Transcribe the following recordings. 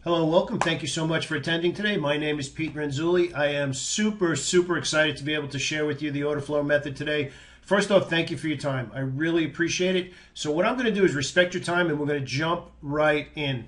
Hello and welcome. Thank you so much for attending today. My name is Pete Renzulli. I am super excited to be able to share with you the order flow method today. First off, thank you for your time. I really appreciate it. So what I'm going to do is respect your time and we're going to jump right in.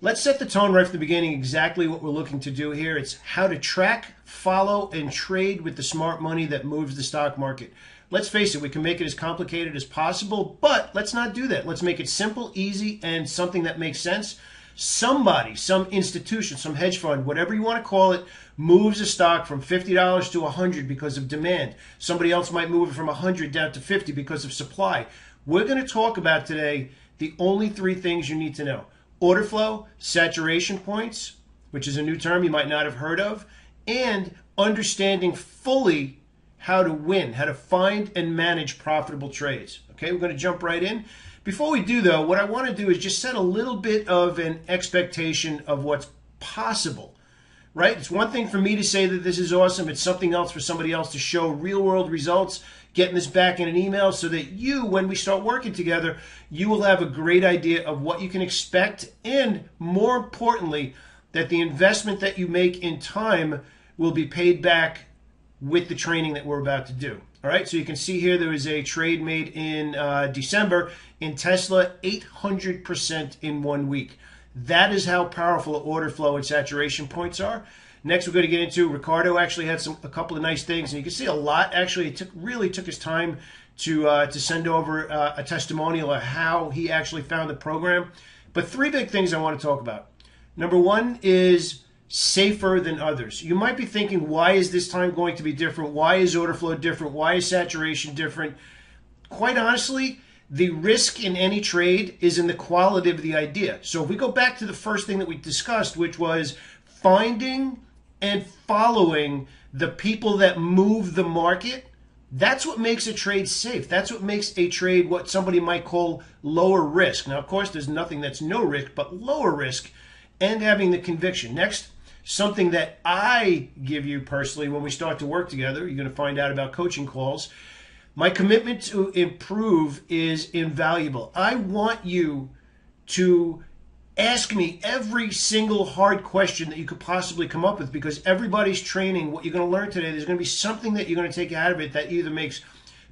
Let's set the tone right from the beginning, exactly what we're looking to do here. It's how to track, follow, and trade with the smart money that moves the stock market. Let's face it, we can make it as complicated as possible, but let's not do that. Let's make it simple, easy, and something that makes sense. Somebody, some institution, some hedge fund, whatever you want to call it, moves a stock from $50 to $100 because of demand. Somebody else might move it from $100 down to $50 because of supply. We're going to talk about today the only three things you need to know. Order flow, saturation points, which is a new term you might not have heard of, and understanding fully how to win, how to find and manage profitable trades. Okay, we're going to jump right in. Before we do, though, what I want to do is just set a little bit of an expectation of what's possible, right? It's one thing for me to say that this is awesome. It's something else for somebody else to show real-world results, getting this back in an email so that you, when we start working together, you will have a great idea of what you can expect and, more importantly, that the investment that you make in time will be paid back with the training that we're about to do. All right, so you can see here there was a trade made in December in Tesla, 800% in 1 week. That is how powerful order flow and saturation points are. Next, we're going to get into Ricardo. Actually had a couple of nice things, and you can see a lot. Actually, it really took his time to send over a testimonial of how he actually found the program. But three big things I want to talk about. Number one is safer than others. You might be thinking, why is this time going to be different? Why is order flow different? Why is saturation different? Quite honestly, the risk in any trade is in the quality of the idea. So if we go back to the first thing that we discussed, which was finding and following the people that move the market, that's what makes a trade safe. That's what makes a trade what somebody might call lower risk. Now, of course, there's nothing that's no risk, but lower risk, and having the conviction. Next, something that I give you personally when we start to work together, you're going to find out about coaching calls. My commitment to improve is invaluable. I want you to ask me every single hard question that you could possibly come up with, because everybody's training, what you're going to learn today, there's going to be something that you're going to take out of it that either makes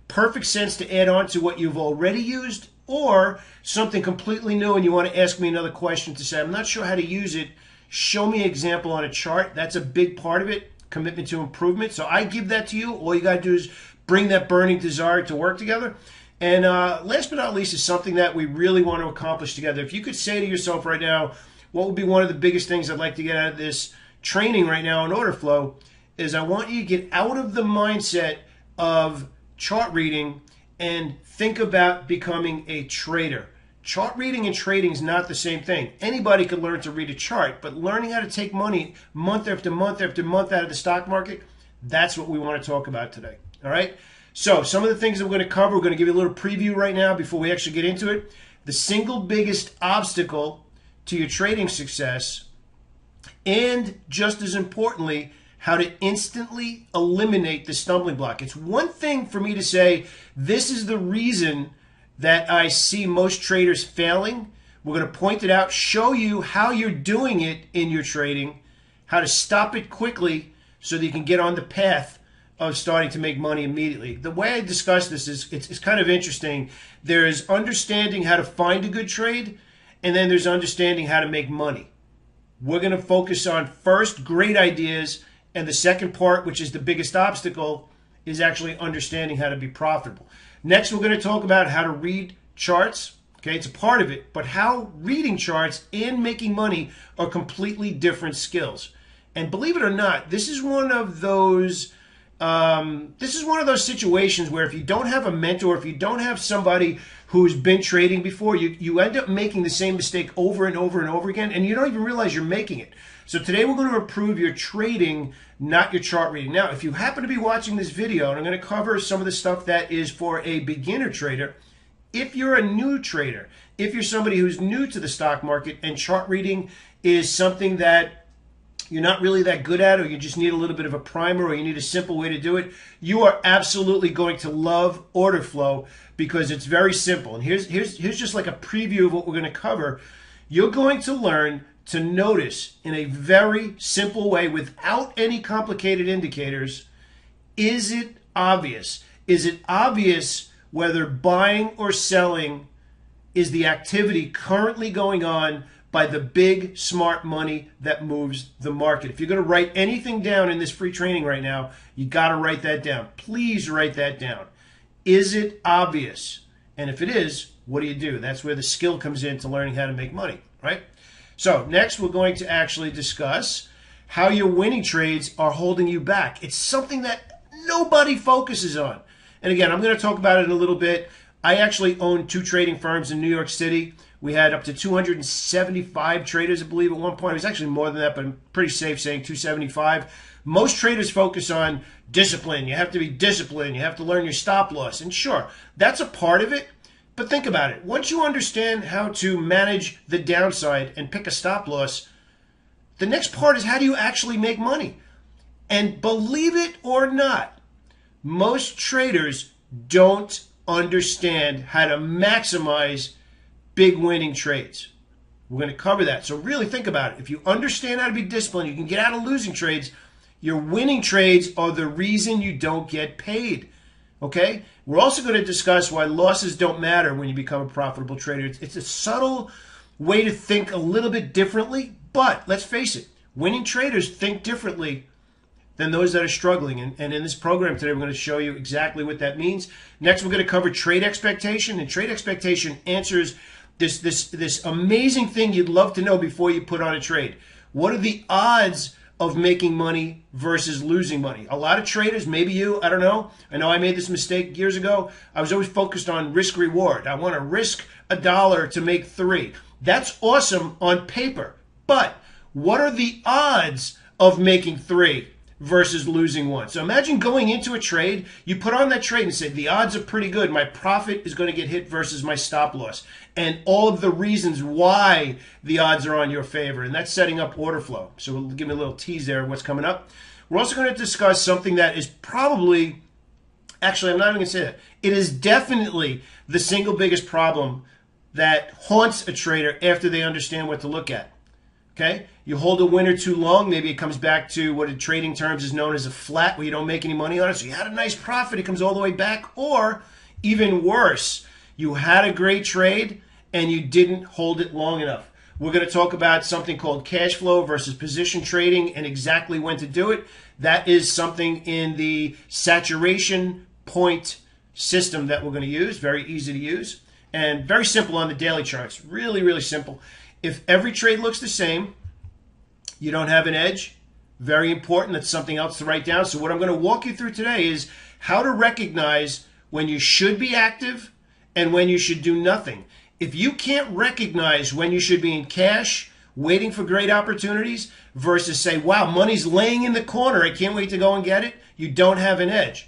perfect sense to add on to what you've already used, or something completely new and you want to ask me another question to say, I'm not sure how to use it. Show me an example on a chart. That's a big part of it, commitment to improvement. So I give that to you. All you got to do is bring that burning desire to work together. And last but not least is something that we really want to accomplish together. If you could say to yourself right now, what would be one of the biggest things I'd like to get out of this training right now in order flow, is I want you to get out of the mindset of chart reading and think about becoming a trader. Chart reading and trading is not the same thing. Anybody can learn to read a chart, but learning how to take money month after month after month out of the stock market, that's what we want to talk about today. All right? So some of the things that we're going to cover, we're going to give you a little preview right now before we actually get into it. The single biggest obstacle to your trading success, and just as importantly, how to instantly eliminate the stumbling block. It's one thing for me to say, this is the reason that I see most traders failing. We're going to point it out, show you how you're doing it in your trading, how to stop it quickly so that you can get on the path of starting to make money immediately. The way I discuss this is, it's kind of interesting. There is understanding how to find a good trade, and then there's understanding how to make money. We're going to focus on first great ideas, and the second part, which is the biggest obstacle, is actually understanding how to be profitable. Next, we're going to talk about how to read charts. Okay, it's a part of it, but how reading charts and making money are completely different skills. And believe it or not, this is one of those situations where if you don't have a mentor, if you don't have somebody who's been trading before, you end up making the same mistake over and over and over again, and you don't even realize you're making it. So today we're going to improve your trading, not your chart reading. Now, if you happen to be watching this video, and I'm going to cover some of the stuff that is for a beginner trader, if you're a new trader, if you're somebody who's new to the stock market and chart reading is something that you're not really that good at, or you just need a little bit of a primer, or you need a simple way to do it, you are absolutely going to love order flow because it's very simple. And here's just like a preview of what we're going to cover. You're going to learn to notice in a very simple way without any complicated indicators, is it obvious? Is it obvious whether buying or selling is the activity currently going on by the big smart money that moves the market? If you're going to write anything down in this free training right now, you got to write that down. Please write that down. Is it obvious? And if it is, what do? That's where the skill comes in to learning how to make money, right? So next we're going to actually discuss how your winning trades are holding you back. It's something that nobody focuses on. And again, I'm going to talk about it in a little bit. I actually own 2 trading firms in New York City. We had up to 275 traders, I believe, at one point. It was actually more than that, but I'm pretty safe saying 275. Most traders focus on discipline. You have to be disciplined. You have to learn your stop loss. And sure, that's a part of it. But think about it. Once you understand how to manage the downside and pick a stop loss, the next part is how do you actually make money? And believe it or not, most traders don't understand how to maximize big winning trades. We're going to cover that. So really think about it. If you understand how to be disciplined, you can get out of losing trades. Your winning trades are the reason you don't get paid. Okay? We're also going to discuss why losses don't matter when you become a profitable trader. It's a subtle way to think a little bit differently, but let's face it, winning traders think differently than those that are struggling. And in this program today, we're going to show you exactly what that means. Next, we're going to cover trade expectation. And trade expectation answers this amazing thing you'd love to know before you put on a trade. What are the odds of making money versus losing money? A lot of traders, maybe you, I don't know. I know I made this mistake years ago. I was always focused on risk reward. I want to risk $1 to make 3. That's awesome on paper. But what are the odds of making 3 versus losing 1? So imagine going into a trade, you put on that trade and say, the odds are pretty good. My profit is going to get hit versus my stop loss. And all of the reasons why the odds are on your favor. And that's setting up order flow. So we'll give me a little tease there of what's coming up. We're also going to discuss something that is probably, actually, I'm not even going to say that. It is definitely the single biggest problem that haunts a trader after they understand what to look at. Okay? You hold a winner too long, maybe it comes back to what in trading terms is known as a flat, where you don't make any money on it. So you had a nice profit, it comes all the way back. Or even worse, you had a great trade and you didn't hold it long enough. We're going to talk about something called cash flow versus position trading and exactly when to do it. That is something in the saturation point system that we're going to use. Very easy to use and very simple on the daily charts. Really, really simple. If every trade looks the same, you don't have an edge. Very important. That's something else to write down. So what I'm going to walk you through today is how to recognize when you should be active and when you should do nothing. If you can't recognize when you should be in cash, waiting for great opportunities, versus say, wow, money's laying in the corner, I can't wait to go and get it, you don't have an edge.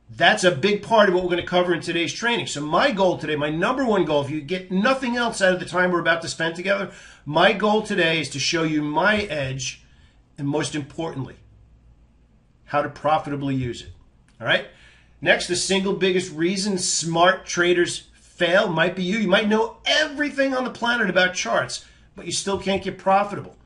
That's a big part of what we're going to cover in today's training. So my goal today, my number one goal, if you get nothing else out of the time we're about to spend together, my goal today is to show you my edge and most importantly, how to profitably use it. All right? Next, the single biggest reason smart traders fail might be you. You might know everything on the planet about charts, but you still can't get profitable.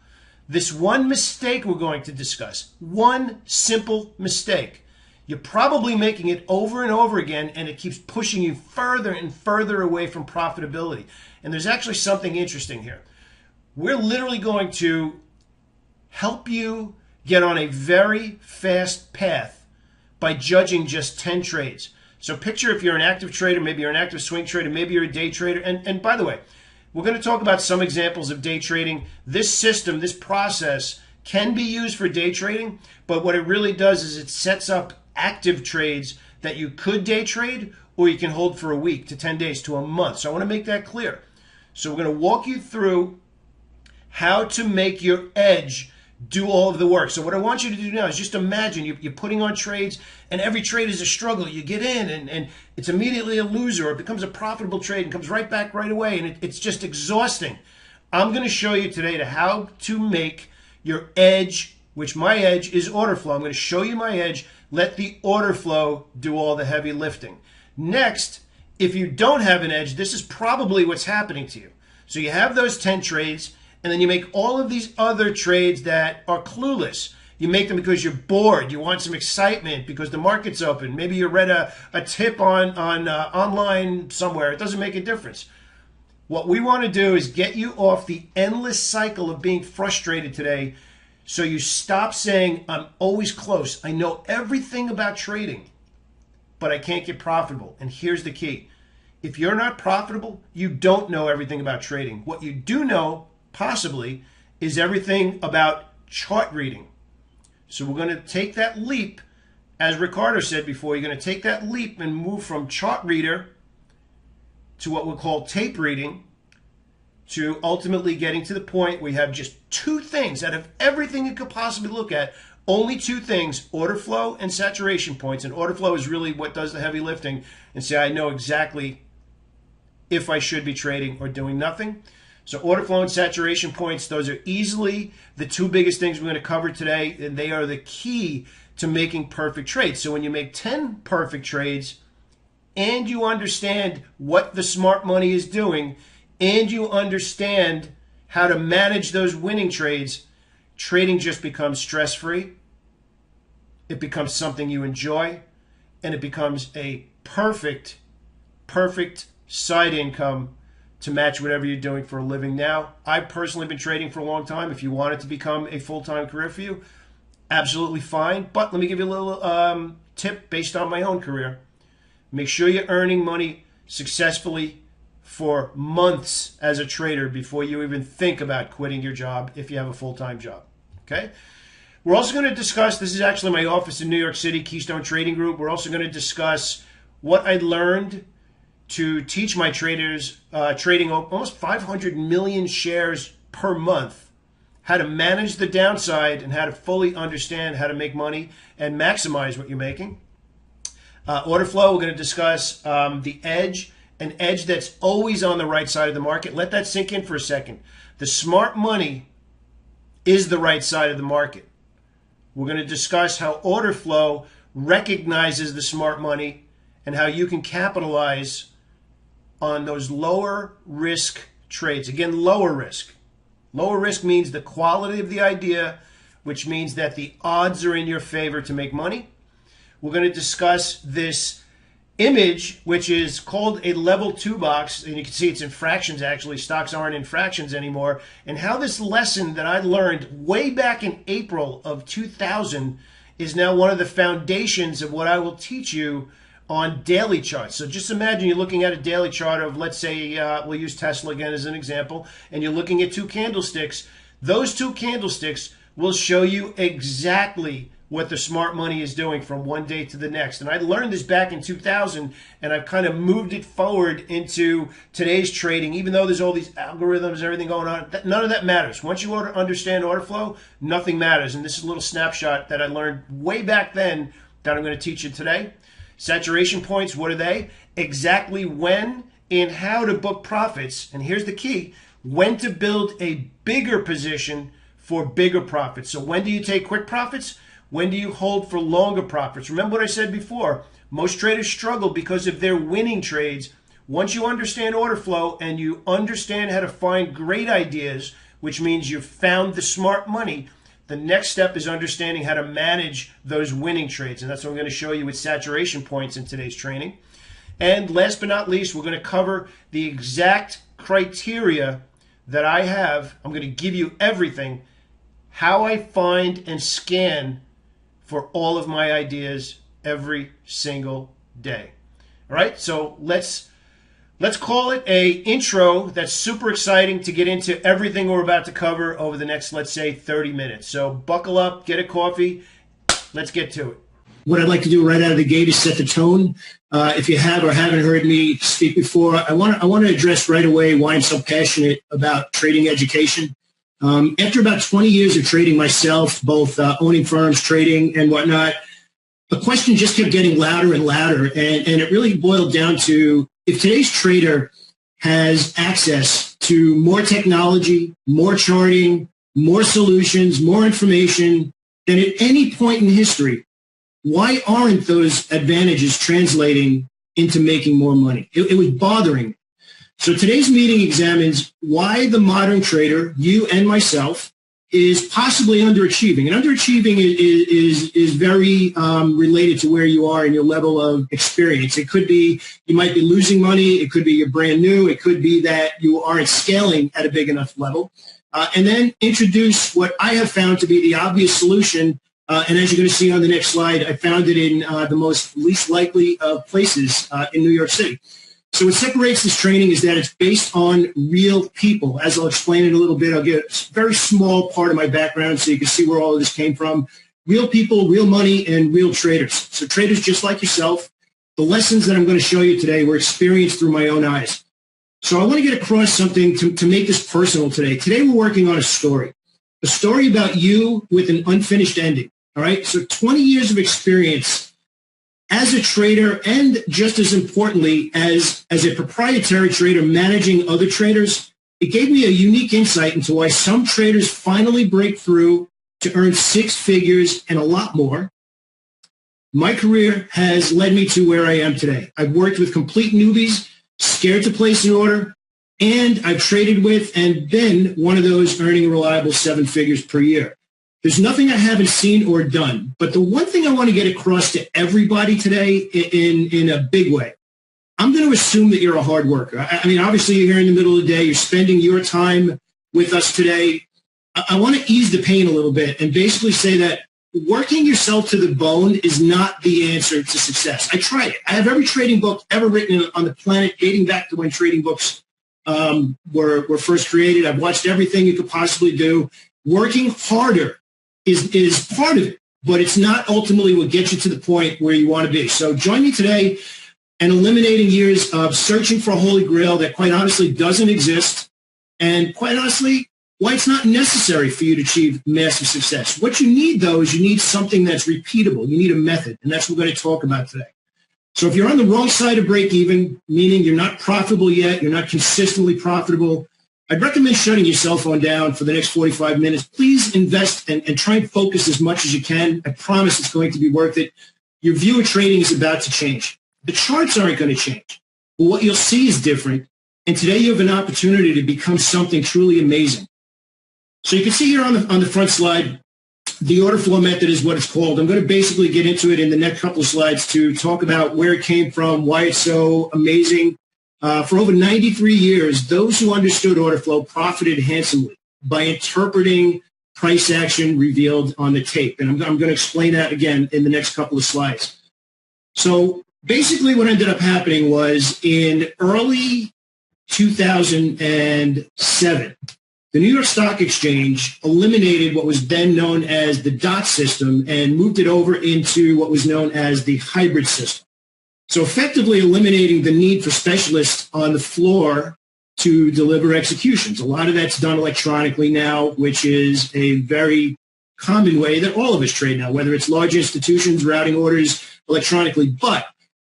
This one mistake we're going to discuss, one simple mistake, you're probably making it over and over again, and it keeps pushing you further and further away from profitability. And there's actually something interesting here. We're literally going to help you get on a very fast path by judging just 10 trades. So picture if you're an active trader, maybe you're an active swing trader, maybe you're a day trader. And by the way, we're going to talk about some examples of day trading. This system, this process can be used for day trading, but what it really does is it sets up active trades that you could day trade or you can hold for a week to 10 days to a month. So I want to make that clear. So we're going to walk you through how to make your edge do all of the work. So what I want you to do now is just imagine you're putting on trades and every trade is a struggle. You get in and it's immediately a loser or it becomes a profitable trade and comes right back right away and it's just exhausting. I'm going to show you today how to make your edge, which my edge is order flow. I'm going to show you my edge. Let the order flow do all the heavy lifting. Next, if you don't have an edge, this is probably what's happening to you. So you have those 10 trades, and then you make all of these other trades that are clueless. You make them because you're bored. You want some excitement because the market's open. Maybe you read a tip on online somewhere. It doesn't make a difference. What we want to do is get you off the endless cycle of being frustrated today, so you stop saying, I'm always close. I know everything about trading, but I can't get profitable. And here's the key. If you're not profitable, you don't know everything about trading. What you do know, possibly, is everything about chart reading. So we're going to take that leap, as Ricardo said before, you're going to take that leap and move from chart reader to what we'll call tape reading, to ultimately getting to the point where you have just two things out of everything you could possibly look at, only two things, order flow and saturation points. And order flow is really what does the heavy lifting, and say, I know exactly if I should be trading or doing nothing. So order flow and saturation points, those are easily the two biggest things we're going to cover today, and they are the key to making perfect trades. So when you make 10 perfect trades and you understand what the smart money is doing and you understand how to manage those winning trades, trading just becomes stress-free. It becomes something you enjoy, and it becomes a perfect side income to match whatever you're doing for a living now. I've personally been trading for a long time. If you want it to become a full-time career for you, absolutely fine. But let me give you a little tip based on my own career. Make sure you're earning money successfully for months as a trader before you even think about quitting your job if you have a full-time job. Okay? We're also going to discuss, this is actually my office in New York City, Keystone Trading Group. We're also going to discuss what I learned to teach my traders trading almost 500 million shares per month, how to manage the downside and how to fully understand how to make money and maximize what you're making. Order flow, we're going to discuss the edge, an edge that's always on the right side of the market. Let that sink in for a second. The smart money is the right side of the market. We're going to discuss how order flow recognizes the smart money and how you can capitalize on those lower risk trades. Again, lower risk. Lower risk means the quality of the idea, which means that the odds are in your favor to make money. We're going to discuss this image, which is called a level 2 box, and you can see it's in fractions actually. Stocks aren't in fractions anymore. And how this lesson that I learned way back in April of 2000 is now one of the foundations of what I will teach you on daily charts. So just imagine you're looking at a daily chart of, let's say, we'll use Tesla again as an example, and you're looking at two candlesticks. Those two candlesticks will show you exactly what the smart money is doing from one day to the next. And I learned this back in 2000, and I've kind of moved it forward into today's trading, even though there's all these algorithms and everything going on. None of that matters. Once you understand order flow, nothing matters. And this is a little snapshot that I learned way back then that I'm going to teach you today. Saturation points, what are they? Exactly when and how to book profits. And here's the key: when to build a bigger position for bigger profits. So when do you take quick profits? When do you hold for longer profits? Remember what I said before. Most traders struggle because of their winning trades. Once you understand order flow and you understand how to find great ideas, which means you've found the smart money, the next step is understanding how to manage those winning trades. And that's what I'm going to show you with saturation points in today's training. And last but not least, we're going to cover the exact criteria that I have. I'm going to give you everything, how I find and scan for all of my ideas every single day. All right, so let's call it a intro that's super exciting to get into everything we're about to cover over the next, let's say, 30 minutes. So buckle up, get a coffee, let's get to it. What I'd like to do right out of the gate is set the tone. If you have or haven't heard me speak before, I want to address right away why I'm so passionate about trading education. After about 20 years of trading myself, both owning firms, trading, and whatnot, the question just kept getting louder and louder. And it really boiled down to, if today's trader has access to more technology, more charting, more solutions, more information than at any point in history, why aren't those advantages translating into making more money? It was bothering me. So today's meeting examines why the modern trader, you and myself, is possibly underachieving. And underachieving is very related to where you are in your level of experience. It could be you might be losing money. It could be you're brand new. It could be that you aren't scaling at a big enough level. And then introduce what I have found to be the obvious solution. And as you're going to see on the next slide, I found it in the most least likely of places in New York City. So what separates this training is that it's based on real people. As I'll explain in a little bit, I'll give a very small part of my background so you can see where all of this came from. Real people, real money, and real traders. So traders just like yourself. The lessons that I'm going to show you today were experienced through my own eyes. So I want to get across something to make this personal today. Today we're working on a story about you with an unfinished ending. All right, so 20 years of experience as a trader, and just as importantly, as a proprietary trader managing other traders. It gave me a unique insight into why some traders finally break through to earn six figures and a lot more. My career has led me to where I am today. I've worked with complete newbies, scared to place an order, and I've traded with and been one of those earning a reliable 7 figures per year. There's nothing I haven't seen or done, but the one thing I want to get across to everybody today in a big way, I'm going to assume that you're a hard worker. I mean, obviously you're here in the middle of the day, you're spending your time with us today. I want to ease the pain a little bit and basically say that working yourself to the bone is not the answer to success. I tried it. I have every trading book ever written on the planet, dating back to when trading books were first created. I've watched everything you could possibly do. Working harder is part of it, but it's not ultimately what gets you to the point where you want to be. So join me today in eliminating years of searching for a holy grail that quite honestly doesn't exist, and quite honestly, why it's not necessary for you to achieve massive success. What you need, though, is you need something that's repeatable. You need a method, and that's what we're going to talk about today. So if you're on the wrong side of break even, meaning you're not profitable yet, you're not consistently profitable, I'd recommend shutting your cell phone down for the next 45 minutes. Please invest and try and focus as much as you can. I promise it's going to be worth it. Your view of trading is about to change. The charts aren't going to change, but what you'll see is different. And today you have an opportunity to become something truly amazing. So you can see here on the front slide, the order flow method is what it's called. I'm going to basically get into it in the next couple of slides to talk about where it came from, why it's so amazing. For over 93 years, those who understood order flow profited handsomely by interpreting price action revealed on the tape. And I'm going to explain that again in the next couple of slides. So basically what ended up happening was in early 2007, the New York Stock Exchange eliminated what was then known as the DOT system and moved it over into what was known as the hybrid system. So effectively eliminating the need for specialists on the floor to deliver executions. A lot of that's done electronically now, which is a very common way that all of us trade now, whether it's large institutions routing orders electronically. But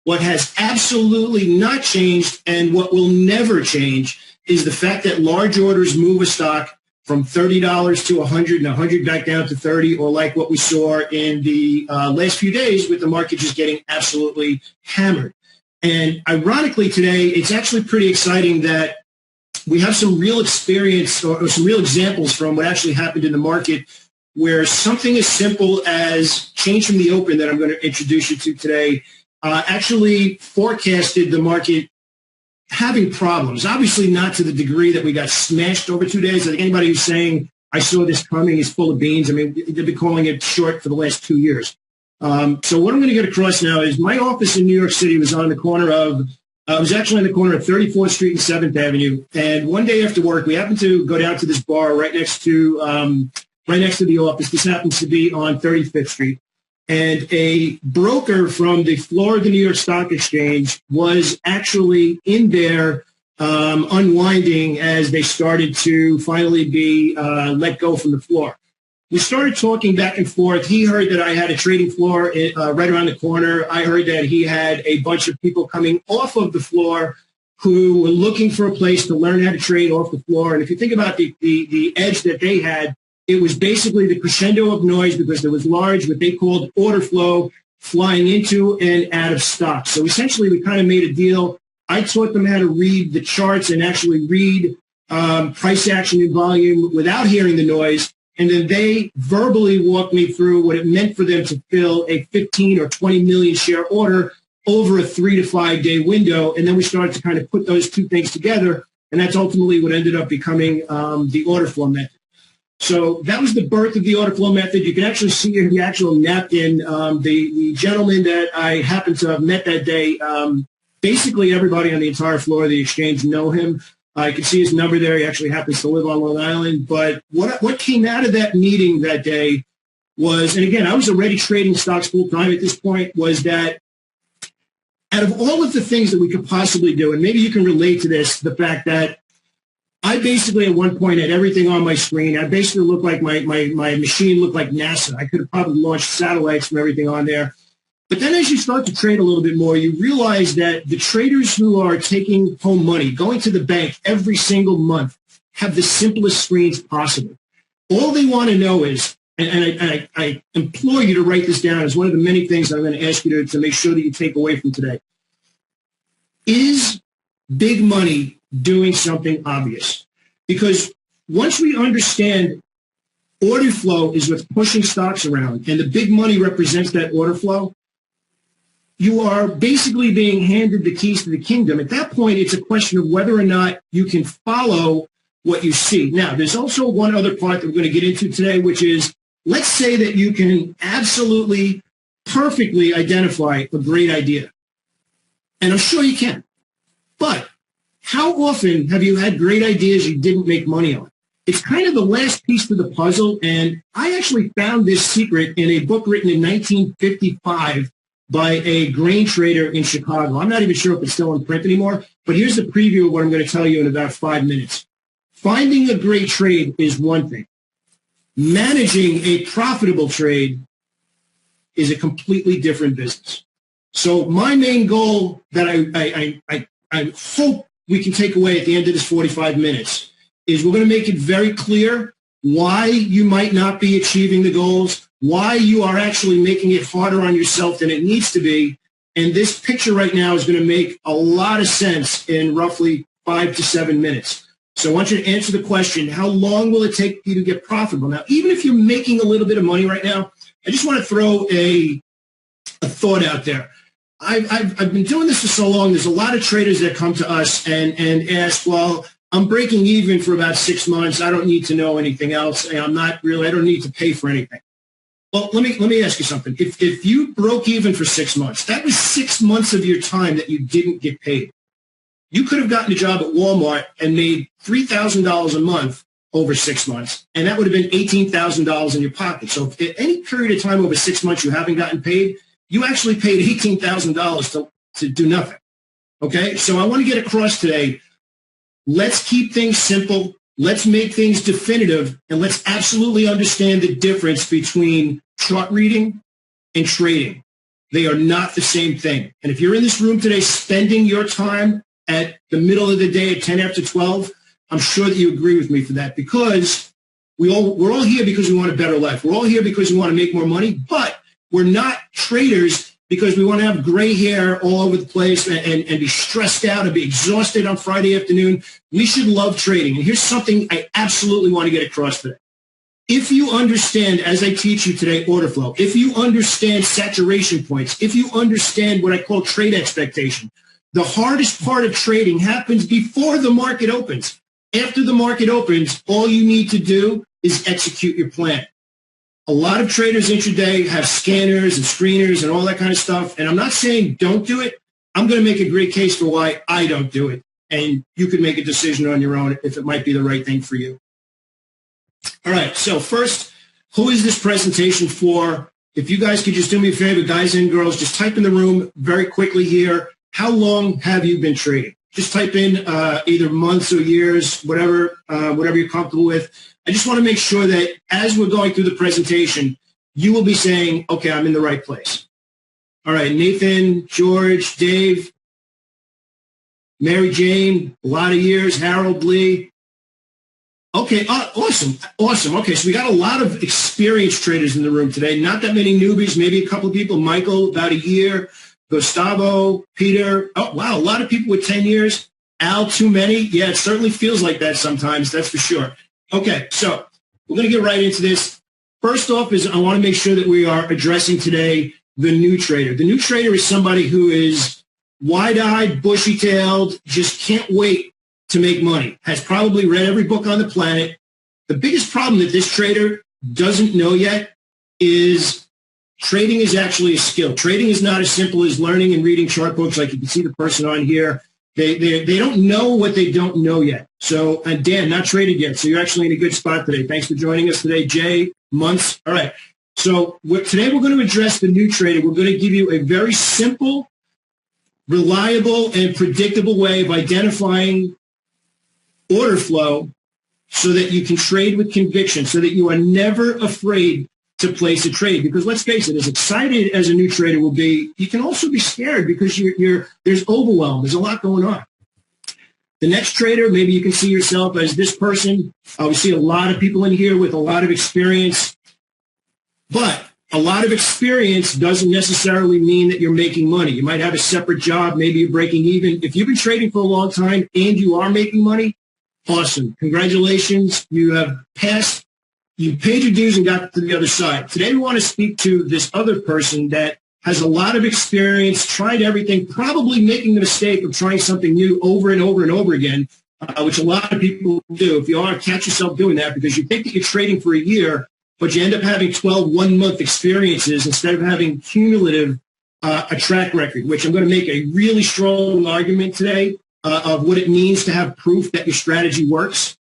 what has absolutely not changed and what will never change is the fact that large orders move a stock from $30 to 100 and 100 back down to 30, or like what we saw in the last few days with the market just getting absolutely hammered. And ironically today, it's actually pretty exciting that we have some real experience or some real examples from what actually happened in the market where something as simple as change from the open that I'm going to introduce you to today actually forecasted the market having problems. Obviously not to the degree that we got smashed over 2 days. I think anybody who's saying, I saw this coming is full of beans. I mean, they've been calling it short for the last 2 years. So what I'm going to get across now is my office in New York City was on the corner of, was actually on the corner of 34th Street and 7th Avenue. And one day after work, we happened to go down to this bar right next to the office. This happens to be on 35th Street. And a broker from the floor of the New York Stock Exchange was actually in there unwinding as they started to finally be let go from the floor. We started talking back and forth. He heard that I had a trading floor right around the corner. I heard that he had a bunch of people coming off of the floor who were looking for a place to learn how to trade off the floor. And if you think about the edge that they had, it was basically the crescendo of noise because there was large, what they called order flow, flying into and out of stock. So essentially, we kind of made a deal I taught them how to read the charts and actually read price action and volume without hearing the noise. And then they verbally walked me through what it meant for them to fill a 15 or 20 million share order over a 3 to 5 day window. And then we started to kind of put those two things together. And that's ultimately what ended up becoming the order flow method. So that was the birth of the order flow method. You can actually see in the actual napkin, the gentleman that I happened to have met that day, basically everybody on the entire floor of the exchange know him. I can see his number there. He actually happens to live on Long Island. But what came out of that meeting that day was, and again, I was already trading stocks full time at this point, was that out of all of the things that we could possibly do, and maybe you can relate to this, the fact that I basically at one point had everything on my screen. I basically looked like my machine looked like NASA. I could have probably launched satellites from everything on there. But then as you start to trade a little bit more, you realize that the traders who are taking home money, going to the bank every single month, have the simplest screens possible. All they want to know is, and I implore you to write this down as one of the many things I'm going to ask you to make sure that you take away from today. Is big money doing something obvious? Because once we understand order flow is what's pushing stocks around, and the big money represents that order flow, you are basically being handed the keys to the kingdom. At that point, it's a question of whether or not you can follow what you see. Now, there's also one other part that we're going to get into today, which is, let's say that you can absolutely, perfectly identify a great idea. And I'm sure you can. But how often have you had great ideas you didn't make money on? It's kind of the last piece to the puzzle. And I actually found this secret in a book written in 1955 by a grain trader in Chicago. I'm not even sure if it's still in print anymore, but here's the preview of what I'm going to tell you in about 5 minutes. Finding a great trade is one thing. Managing a profitable trade is a completely different business. So my main goal that I hope we can take away at the end of this 45 minutes is we're going to make it very clear why you might not be achieving the goals, why you are actually making it harder on yourself than it needs to be. And this picture right now is going to make a lot of sense in roughly 5 to 7 minutes. So I want you to answer the question, how long will it take you to get profitable? Now, even if you're making a little bit of money right now, I just want to throw a thought out there. I've been doing this for so long. There's a lot of traders that come to us and ask, well, I'm breaking even for about 6 months. I don't need to know anything else. I don't need to pay for anything. Well, let me ask you something. If you broke even for 6 months, that was 6 months of your time that you didn't get paid. You could have gotten a job at Walmart and made $3,000 a month over 6 months, and that would have been $18,000 in your pocket. So if at any period of time over 6 months you haven't gotten paid, you actually paid $18,000 to do nothing. Okay? So I want to get across today, let's keep things simple. Let's make things definitive, and let's absolutely understand the difference between chart reading and trading. They are not the same thing. And if you're in this room today spending your time at the middle of the day at 10 after 12, I'm sure that you agree with me for that, because we're all here because we want a better life. We're all here because we want to make more money, but we're not traders because we want to have gray hair all over the place and be stressed out and be exhausted on Friday afternoon. We should love trading. And here's something I absolutely want to get across today. If you understand, as I teach you today, order flow, if you understand saturation points, if you understand what I call trade expectation, the hardest part of trading happens before the market opens. After the market opens, all you need to do is execute your plan. A lot of traders intraday have scanners and screeners and all that kind of stuff. And I'm not saying don't do it. I'm going to make a great case for why I don't do it. And you can make a decision on your own if it might be the right thing for you. All right. So first, who is this presentation for? If you guys could just do me a favor, guys and girls, just type in the room very quickly here. How long have you been trading? Just type in either months or years, whatever you're comfortable with. I just want to make sure that as we're going through the presentation, you will be saying, okay, I'm in the right place. All right, Nathan, George, Dave, Mary Jane, a lot of years, Harold Lee. Okay, awesome. Okay, so we got a lot of experienced traders in the room today. Not that many newbies, maybe a couple of people. Michael, about a year. Gustavo, Peter. Oh, wow, a lot of people with 10 years. Al, too many. Yeah, it certainly feels like that sometimes, that's for sure. Okay, so we're going to get right into this. First off is I want to make sure that we are addressing today the new trader. The new trader is somebody who is wide-eyed, bushy-tailed, just can't wait to make money, has probably read every book on the planet. The biggest problem that this trader doesn't know yet is trading is actually a skill. Trading is not as simple as learning and reading chart books like you can see the person on here. They don't know what they don't know yet. So, and Dan, not traded yet. So you're actually in a good spot today. Thanks for joining us today, Jay, Months. All right. So today we're going to address the new trader. We're going to give you a very simple, reliable, and predictable way of identifying order flow so that you can trade with conviction, so that you are never afraid to place a trade. Because let's face it, as excited as a new trader will be, you can also be scared because there's overwhelm. There's a lot going on. The next trader, maybe you can see yourself as this person. We see a lot of people in here with a lot of experience, but a lot of experience doesn't necessarily mean that you're making money. You might have a separate job. Maybe you're breaking even. If you've been trading for a long time and you are making money, awesome. Congratulations. You have passed. You paid your dues and got to the other side. Today we want to speak to this other person that has a lot of experience, tried everything, probably making the mistake of trying something new over and over and over again, which a lot of people do. If you are, catch yourself doing that because you think that you're trading for a year, but you end up having 12 one-month experiences instead of having cumulative a track record, which I'm going to make a really strong argument today of what it means to have proof that your strategy works.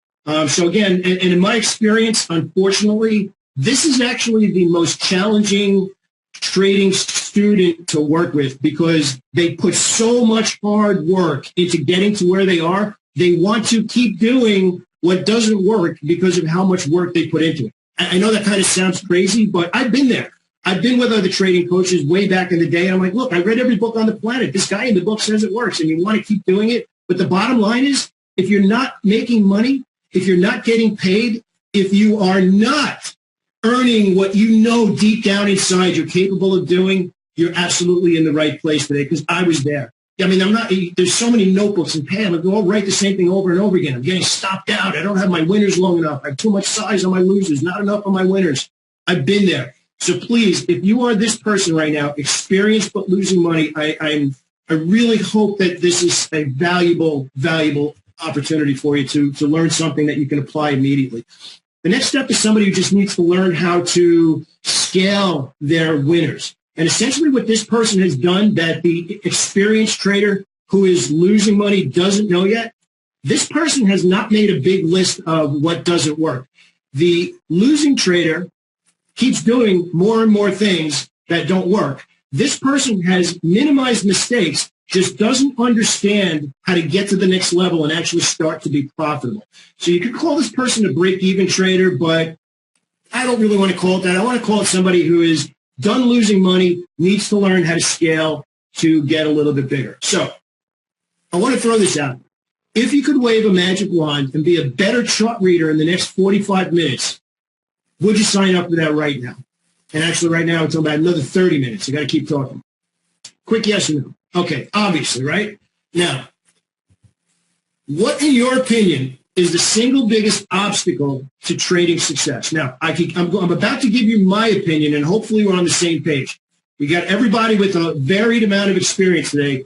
So again, and in my experience, unfortunately, this is actually the most challenging trading student to work with because they put so much hard work into getting to where they are. They want to keep doing what doesn't work because of how much work they put into it. I know that kind of sounds crazy, but I've been there. I've been with other trading coaches way back in the day. And I'm like, look, I read every book on the planet. This guy in the book says it works and you want to keep doing it. But the bottom line is if you're not making money, if you're not getting paid, if you are not earning what you know deep down inside you're capable of doing, you're absolutely in the right place today because I was there. I mean, there's so many notebooks and pen. I all write the same thing over and over again. I'm getting stopped out. I don't have my winners long enough. I have too much size on my losers, not enough on my winners. I've been there. So please, if you are this person right now, experienced but losing money, I really hope that this is a valuable opportunity for you to learn something that you can apply immediately. The next step is somebody who just needs to learn how to scale their winners. And essentially what this person has done that the experienced trader who is losing money doesn't know yet, this person has not made a big list of what doesn't work. The losing trader keeps doing more and more things that don't work. This person has minimized mistakes, just doesn't understand how to get to the next level and actually start to be profitable. So you could call this person a break-even trader, but I don't really want to call it that. I want to call it somebody who is done losing money, needs to learn how to scale to get a little bit bigger. So I want to throw this out. If you could wave a magic wand and be a better chart reader in the next 45 minutes, would you sign up for that right now? And actually right now it's about another 30 minutes. You got to keep talking. Quick yes or no. Okay, obviously, right? Now, what in your opinion is the single biggest obstacle to trading success? Now, I'm about to give you my opinion, and hopefully we're on the same page. We got everybody with a varied amount of experience today.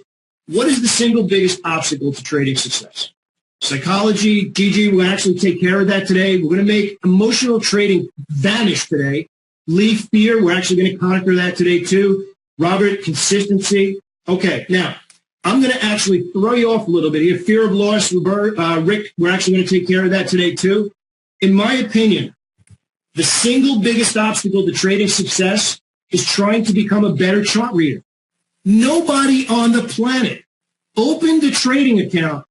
What is the single biggest obstacle to trading success? Psychology, DG, we're going to actually take care of that today. We're going to make emotional trading vanish today. Leave fear, we're actually going to conquer that today too. Robert, consistency. Okay, now, I'm going to actually throw you off a little bit here. Fear of loss, Rick, we're actually going to take care of that today too. In my opinion, the single biggest obstacle to trading success is trying to become a better chart reader. Nobody on the planet opened a trading account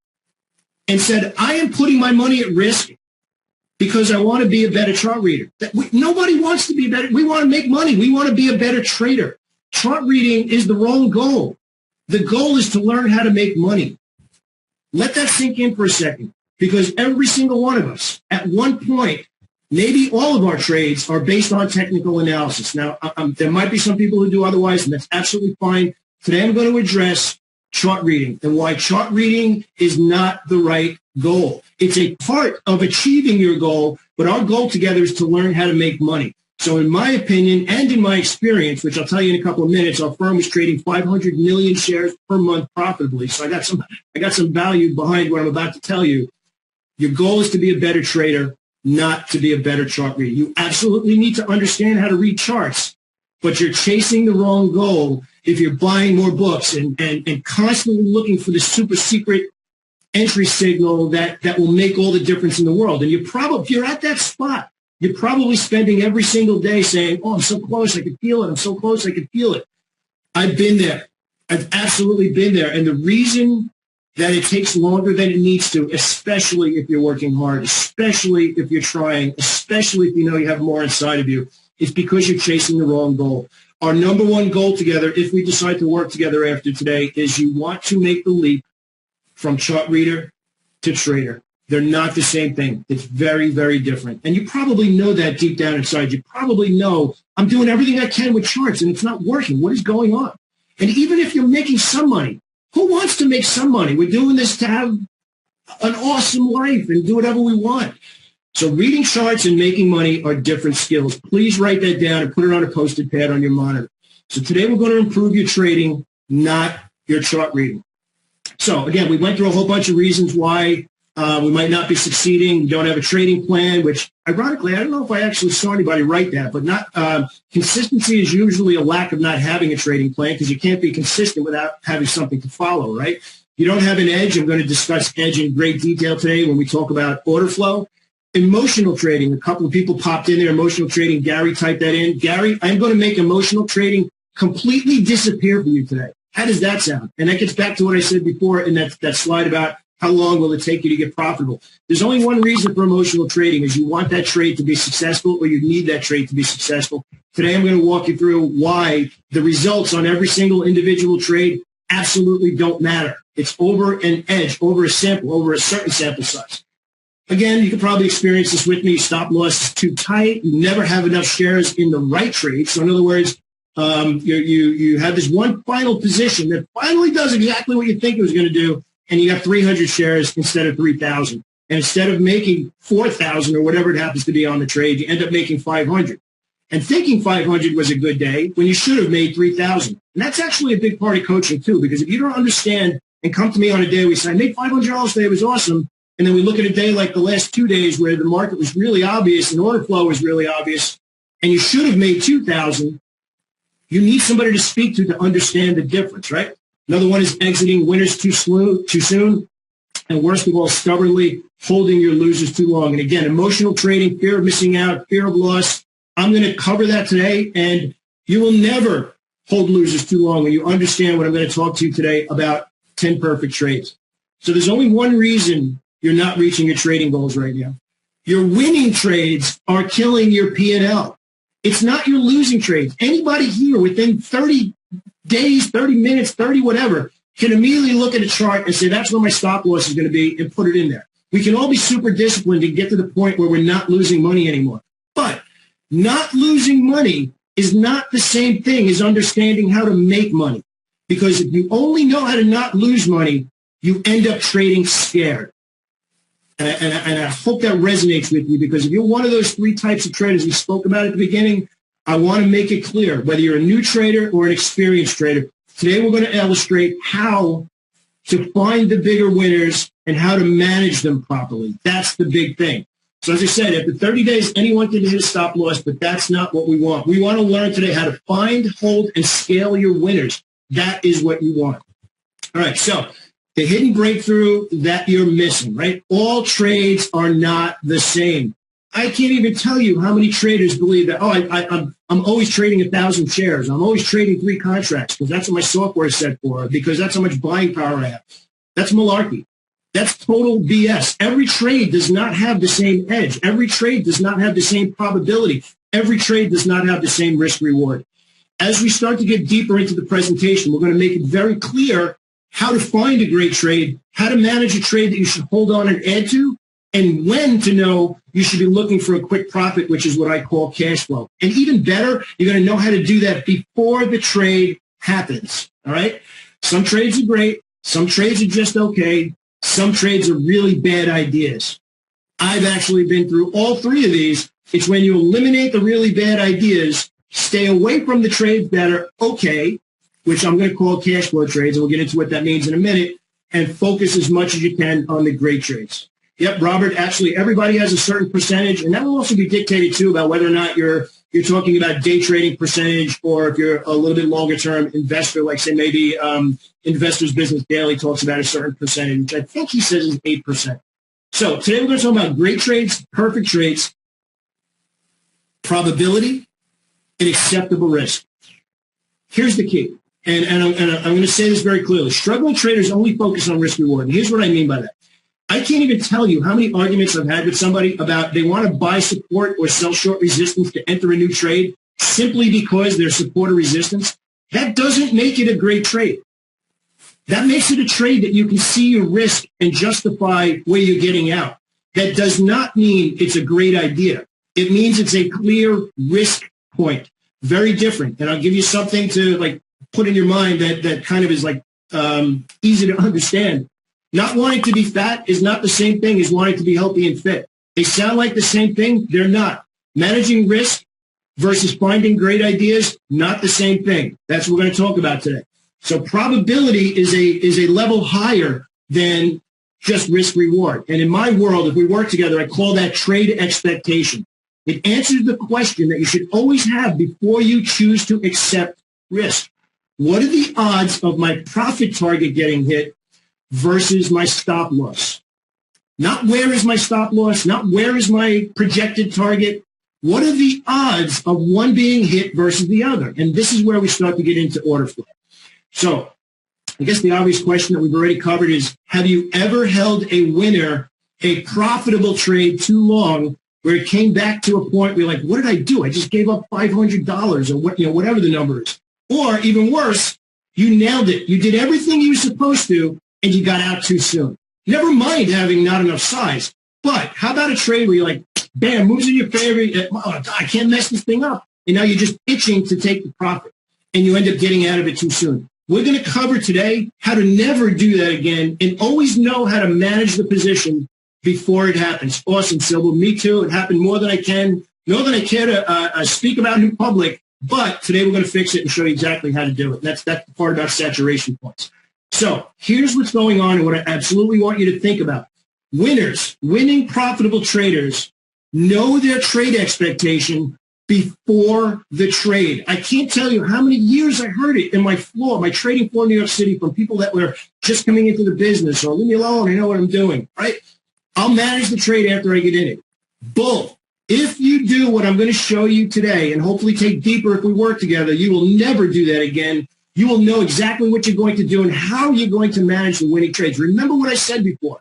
and said, I am putting my money at risk because I want to be a better chart reader. Nobody wants to be better. We want to make money. We want to be a better trader. Chart reading is the wrong goal. The goal is to learn how to make money. Let that sink in for a second, because every single one of us, at one point, maybe all of our trades are based on technical analysis. Now, there might be some people who do otherwise, and that's absolutely fine. Today I'm going to address chart reading and why chart reading is not the right goal. It's a part of achieving your goal, but our goal together is to learn how to make money. So in my opinion and in my experience, which I'll tell you in a couple of minutes, our firm is trading 500 million shares per month profitably. So I got some value behind what I'm about to tell you. Your goal is to be a better trader, not to be a better chart reader. You absolutely need to understand how to read charts, but you're chasing the wrong goal if you're buying more books and constantly looking for the super secret entry signal that will make all the difference in the world. And if you're at that spot, you're probably spending every single day saying, oh, I'm so close, I can feel it. I'm so close, I can feel it. I've been there. I've absolutely been there. And the reason that it takes longer than it needs to, especially if you're working hard, especially if you're trying, especially if you know you have more inside of you, is because you're chasing the wrong goal. Our number one goal together, if we decide to work together after today, is you want to make the leap from chart reader to trader. They're not the same thing. It's very, very different. And you probably know that deep down inside. You probably know I'm doing everything I can with charts and it's not working. What is going on? And even if you're making some money, who wants to make some money? We're doing this to have an awesome life and do whatever we want. So reading charts and making money are different skills. Please write that down and put it on a Post-it pad on your monitor. So today we're going to improve your trading, not your chart reading. So again, we went through a whole bunch of reasons why we might not be succeeding. We don't have a trading plan, which ironically, I don't know if I actually saw anybody write that, but consistency is usually a lack of not having a trading plan because you can't be consistent without having something to follow, right? You don't have an edge. I'm going to discuss edge in great detail today when we talk about order flow. Emotional trading. A couple of people popped in there. Emotional trading. Gary typed that in. Gary, I'm going to make emotional trading completely disappear for you today. How does that sound? And that gets back to what I said before in that slide about how long will it take you to get profitable. There's only one reason for emotional trading is you want that trade to be successful or you need that trade to be successful. Today I'm going to walk you through why the results on every single individual trade absolutely don't matter. It's over an edge, over a sample, over a certain sample size. Again, you can probably experience this with me. Stop loss is too tight. You never have enough shares in the right trade. So in other words, you have this one final position that finally does exactly what you think it was going to do, and you got 300 shares instead of 3,000. And instead of making 4,000 or whatever it happens to be on the trade, you end up making 500. And thinking 500 was a good day when you should have made 3,000. And that's actually a big part of coaching too, because if you don't understand and come to me on a day where you say, I made $500 today, it was awesome. And then we look at a day like the last 2 days where the market was really obvious and order flow was really obvious, and you should have made 2,000, you need somebody to speak to understand the difference, right? Another one is exiting winners too soon. And worst of all, stubbornly holding your losers too long. And again, emotional trading, fear of missing out, fear of loss. I'm going to cover that today. And you will never hold losers too long when you understand what I'm going to talk to you today about 10 perfect trades. So there's only one reason you're not reaching your trading goals right now. Your winning trades are killing your P&L. It's not your losing trades. Anybody here within 30 days, 30 minutes, 30 whatever, can immediately look at a chart and say, that's where my stop loss is going to be, and put it in there. We can all be super disciplined and get to the point where we're not losing money anymore. But not losing money is not the same thing as understanding how to make money. Because if you only know how to not lose money, you end up trading scared. And I hope that resonates with you, because if you're one of those three types of traders we spoke about at the beginning, I want to make it clear, whether you're a new trader or an experienced trader, today we're going to illustrate how to find the bigger winners and how to manage them properly. That's the big thing. So as I said, after 30 days, anyone can hit a stop loss, but that's not what we want. We want to learn today how to find, hold, and scale your winners. That is what you want. All right, so the hidden breakthrough that you're missing, right? All trades are not the same. I can't even tell you how many traders believe that, I'm always trading 1,000 shares. I'm always trading 3 contracts because that's what my software is set for, because that's how much buying power I have. That's malarkey. That's total BS. Every trade does not have the same edge. Every trade does not have the same probability. Every trade does not have the same risk reward. As we start to get deeper into the presentation, we're going to make it very clear how to find a great trade, how to manage a trade that you should hold on and add to, and when to know you should be looking for a quick profit, which is what I call cash flow. And even better, you're going to know how to do that before the trade happens. All right? Some trades are great. Some trades are just okay. Some trades are really bad ideas. I've actually been through all three of these. It's when you eliminate the really bad ideas, stay away from the trades that are okay, which I'm going to call cash flow trades, and we'll get into what that means in a minute, and focus as much as you can on the great trades. Yep, Robert, actually, everybody has a certain percentage, and that will also be dictated, too, about whether or not you're talking about day trading percentage, or if you're a little bit longer-term investor, like, say, maybe Investors Business Daily talks about a certain percentage, which I think he says is 8%. So today we're going to talk about great trades, perfect trades, probability, and acceptable risk. Here's the key, and I'm going to say this very clearly. Struggling traders only focus on risk-reward, and here's what I mean by that. I can't even tell you how many arguments I've had with somebody about they want to buy support or sell short resistance to enter a new trade simply because there's support or resistance. That doesn't make it a great trade. That makes it a trade that you can see your risk and justify where you're getting out. That does not mean it's a great idea. It means it's a clear risk point. Very different. And I'll give you something to like put in your mind that kind of is like easy to understand. Not wanting to be fat is not the same thing as wanting to be healthy and fit. They sound like the same thing. They're not. Managing risk versus finding great ideas, not the same thing. That's what we're going to talk about today. So probability is a level higher than just risk reward. And in my world, if we work together, I call that trade expectation. It answers the question that you should always have before you choose to accept risk. What are the odds of my profit target getting hit versus my stop loss? Not where is my stop loss, not where is my projected target. What are the odds of one being hit versus the other? And this is where we start to get into order flow. So I guess the obvious question that we've already covered is, have you ever held a winner, a profitable trade too long where it came back to a point where you're like, what did I do? I just gave up $500 or what, whatever the number is. Or even worse, you nailed it. You did everything you were supposed to, and you got out too soon. Never mind having not enough size. But how about a trade where you're like, bam, moves in your favor. Oh, I can't mess this thing up. And now you're just itching to take the profit, and you end up getting out of it too soon. We're going to cover today how to never do that again and always know how to manage the position before it happens. Awesome, Sybil. Me too. It happened more than I care to speak about in public. But today we're going to fix it and show you exactly how to do it. That's the part about saturation points. So here's what's going on and what I absolutely want you to think about. Winners, winning profitable traders, know their trade expectation before the trade. I can't tell you how many years I heard it in my trading floor in New York City from people that were just coming into the business or leave me alone, I know what I'm doing, right? I'll manage the trade after I get in it. Bull. If you do what I'm going to show you today and hopefully take deeper if we work together, you will never do that again. You will know exactly what you're going to do and how you're going to manage the winning trades. Remember what I said before.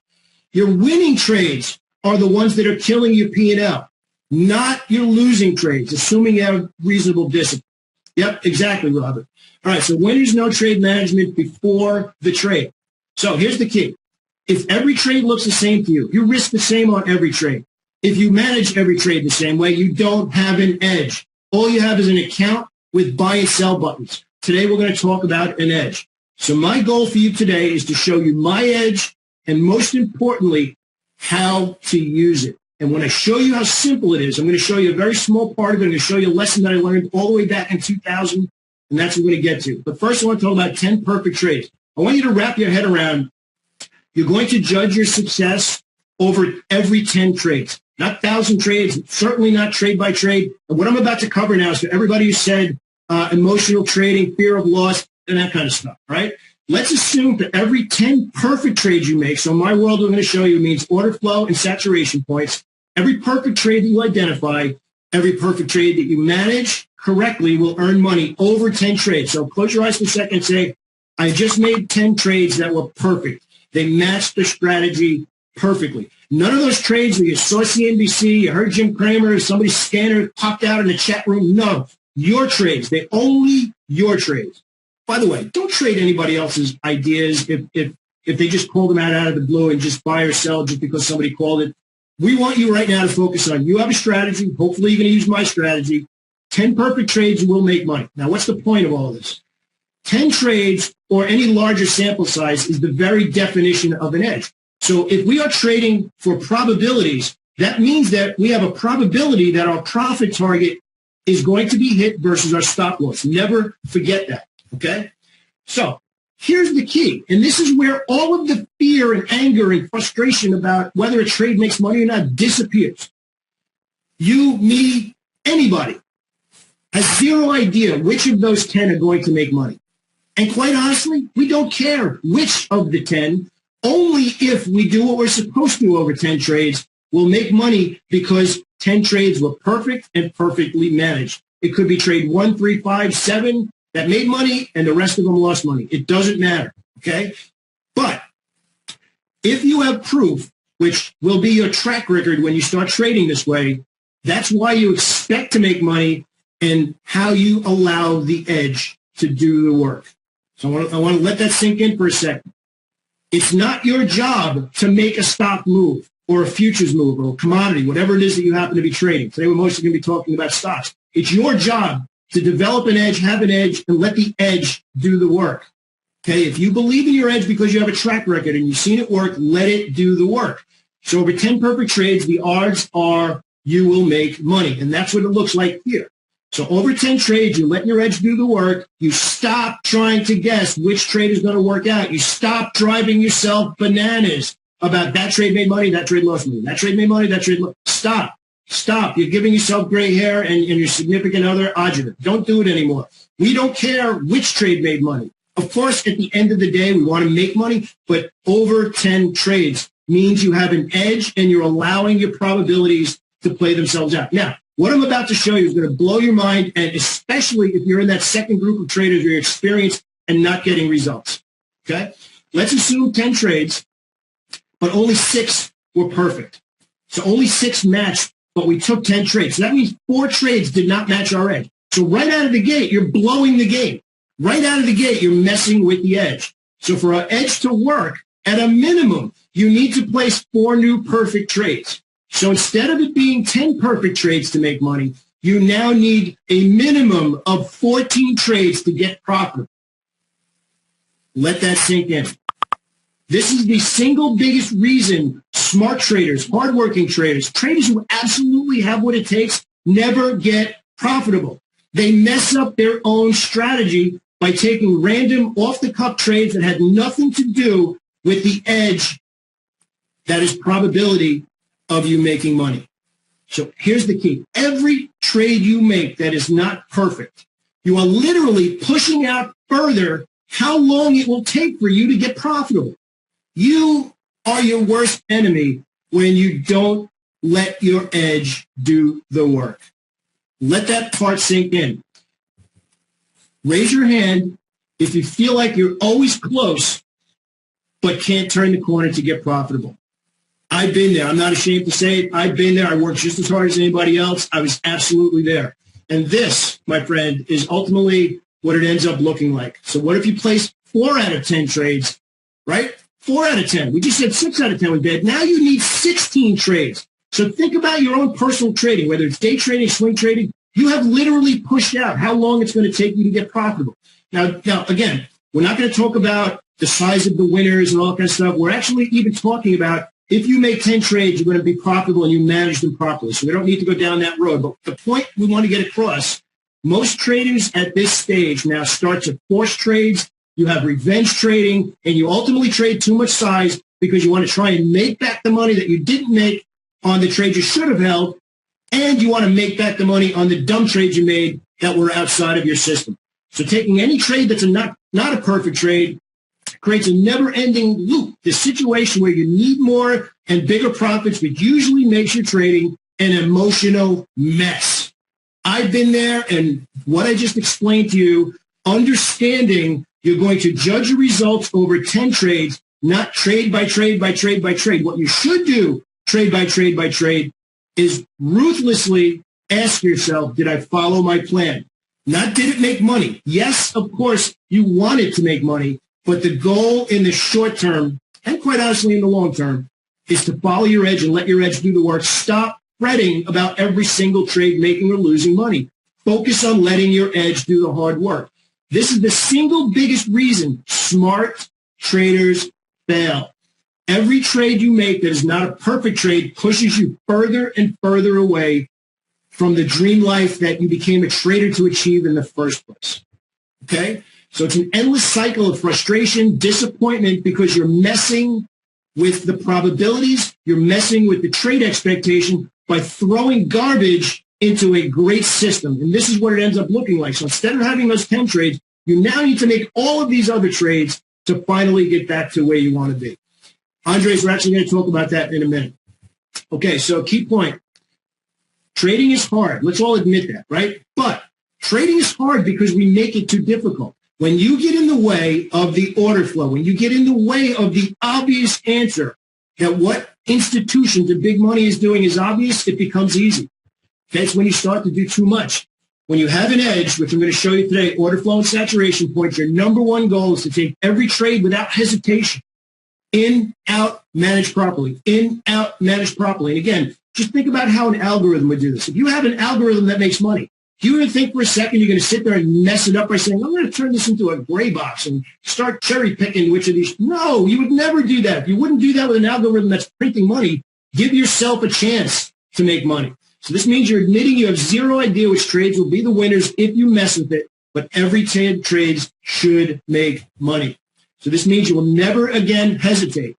Your winning trades are the ones that are killing your P&L, not your losing trades, assuming you have reasonable discipline. Yep, exactly, Robert. All right, so winners know trade management before the trade. So here's the key. If every trade looks the same to you, you risk the same on every trade. If you manage every trade the same way, you don't have an edge. All you have is an account with buy and sell buttons. Today, we're going to talk about an edge. So my goal for you today is to show you my edge and, most importantly, how to use it. And when I show you how simple it is, I'm going to show you a very small part of it. I'm going to show you a lesson that I learned all the way back in 2000, and that's what we're going to get to. But first, I want to talk about 10 perfect trades. I want you to wrap your head around you're going to judge your success over every 10 trades. Not 1,000 trades, certainly not trade by trade. And what I'm about to cover now is for everybody who said emotional trading, fear of loss, and that kind of stuff, right? Let's assume for every 10 perfect trades you make, so in my world, I'm going to show you means order flow and saturation points. Every perfect trade that you identify, every perfect trade that you manage correctly will earn money over 10 trades. So close your eyes for a second and say, I just made 10 trades that were perfect. They matched the strategy perfectly. None of those trades where you saw CNBC, you heard Jim Cramer, somebody's scanner popped out in the chat room. No, your trades. They're only your trades. By the way, don't trade anybody else's ideas if they just call them out of the blue and just buy or sell just because somebody called it. We want you right now to focus on you have a strategy. Hopefully you're going to use my strategy. 10 perfect trades, you will make money. Now, what's the point of all of this? 10 trades or any larger sample size is the very definition of an edge. So if we are trading for probabilities, that means that we have a probability that our profit target is going to be hit versus our stop loss. Never forget that, okay? So here's the key, and this is where all of the fear and anger and frustration about whether a trade makes money or not disappears. You, me, anybody has zero idea which of those 10 are going to make money. And quite honestly, we don't care which of the 10, only if we do what we're supposed to over 10 trades, we'll make money because 10 trades were perfect and perfectly managed. It could be trade 1, 3, 5, 7 that made money and the rest of them lost money. It doesn't matter, okay? But if you have proof, which will be your track record when you start trading this way, that's why you expect to make money and how you allow the edge to do the work. So I want to let that sink in for a second. It's not your job to make a stock move or a futures move or a commodity, whatever it is that you happen to be trading. Today we're mostly going to be talking about stocks. It's your job to develop an edge, have an edge, and let the edge do the work. Okay, if you believe in your edge because you have a track record and you've seen it work, let it do the work. So over 10 perfect trades, the odds are you will make money. And that's what it looks like here. So over 10 trades, you let your edge do the work. You stop trying to guess which trade is going to work out. You stop driving yourself bananas about that trade made money, that trade lost money. That trade made money, that trade lost. Stop. Stop. You're giving yourself gray hair and your significant other agita. Don't do it anymore. We don't care which trade made money. Of course, at the end of the day, we want to make money, but over 10 trades means you have an edge and you're allowing your probabilities to play themselves out. Now, what I'm about to show you is going to blow your mind, and especially if you're in that second group of traders where you're experienced and not getting results. Okay? Let's assume 10 trades, but only 6 were perfect. So only 6 matched, but we took 10 trades. So that means 4 trades did not match our edge. So right out of the gate, you're blowing the game. Right out of the gate, you're messing with the edge. So for our edge to work, at a minimum, you need to place 4 new perfect trades. So instead of it being 10 perfect trades to make money, you now need a minimum of 14 trades to get profitable. Let that sink in. This is the single biggest reason smart traders, hardworking traders, traders who absolutely have what it takes, never get profitable. They mess up their own strategy by taking random off-the-cuff trades that had nothing to do with the edge that is probability of you making money. So here's the key. Every trade you make that is not perfect, you are literally pushing out further how long it will take for you to get profitable. You are your worst enemy when you don't let your edge do the work. Let that part sink in. Raise your hand if you feel like you're always close but can't turn the corner to get profitable. I've been there. I'm not ashamed to say it. I've been there. I worked just as hard as anybody else. I was absolutely there. And this, my friend, is ultimately what it ends up looking like. So what if you place 4 out of 10 trades, right? 4 out of 10. We just said 6 out of 10 was bad. Now you need 16 trades. So think about your own personal trading, whether it's day trading, swing trading. You have literally pushed out how long it's going to take you to get profitable. Now again, we're not going to talk about the size of the winners and all that kind of stuff. We're actually even talking about if you make 10 trades, you're going to be profitable and you manage them properly. So we don't need to go down that road. But the point we want to get across, most traders at this stage now start to force trades. You have revenge trading, and you ultimately trade too much size because you want to try and make back the money that you didn't make on the trade you should have held, and you want to make back the money on the dumb trades you made that were outside of your system. So taking any trade that's not a perfect trade creates a never-ending loop, this situation where you need more and bigger profits, which usually makes your trading an emotional mess. I've been there, and what I just explained to you, understanding you're going to judge your results over 10 trades, not trade by trade by trade by trade. What you should do, trade by trade by trade, is ruthlessly ask yourself, did I follow my plan? Not did it make money? Yes, of course, you want it to make money, but the goal in the short term, and quite honestly in the long term, is to follow your edge and let your edge do the work. Stop fretting about every single trade making or losing money. Focus on letting your edge do the hard work. This is the single biggest reason smart traders fail. Every trade you make that is not a perfect trade pushes you further and further away from the dream life that you became a trader to achieve in the first place. Okay? So it's an endless cycle of frustration, disappointment, because you're messing with the probabilities, you're messing with the trade expectation by throwing garbage into a great system. And this is what it ends up looking like. So instead of having those 10 trades, you now need to make all of these other trades to finally get back to where you want to be. Andres, we're actually going to talk about that in a minute. Okay, so key point. Trading is hard. Let's all admit that, right? But trading is hard because we make it too difficult. When you get in the way of the order flow, when you get in the way of the obvious answer that what institutions and big money is doing is obvious, it becomes easy. That's when you start to do too much. When you have an edge, which I'm going to show you today, order flow and saturation points, your number one goal is to take every trade without hesitation. In, out, manage properly. In, out, manage properly. And again, just think about how an algorithm would do this. If you have an algorithm that makes money, do you even think for a second you're going to sit there and mess it up by saying, I'm going to turn this into a gray box and start cherry picking which of these? No, you would never do that. If you wouldn't do that with an algorithm that's printing money, give yourself a chance to make money. So this means you're admitting you have zero idea which trades will be the winners if you mess with it, but every trade should make money. So this means you will never again hesitate.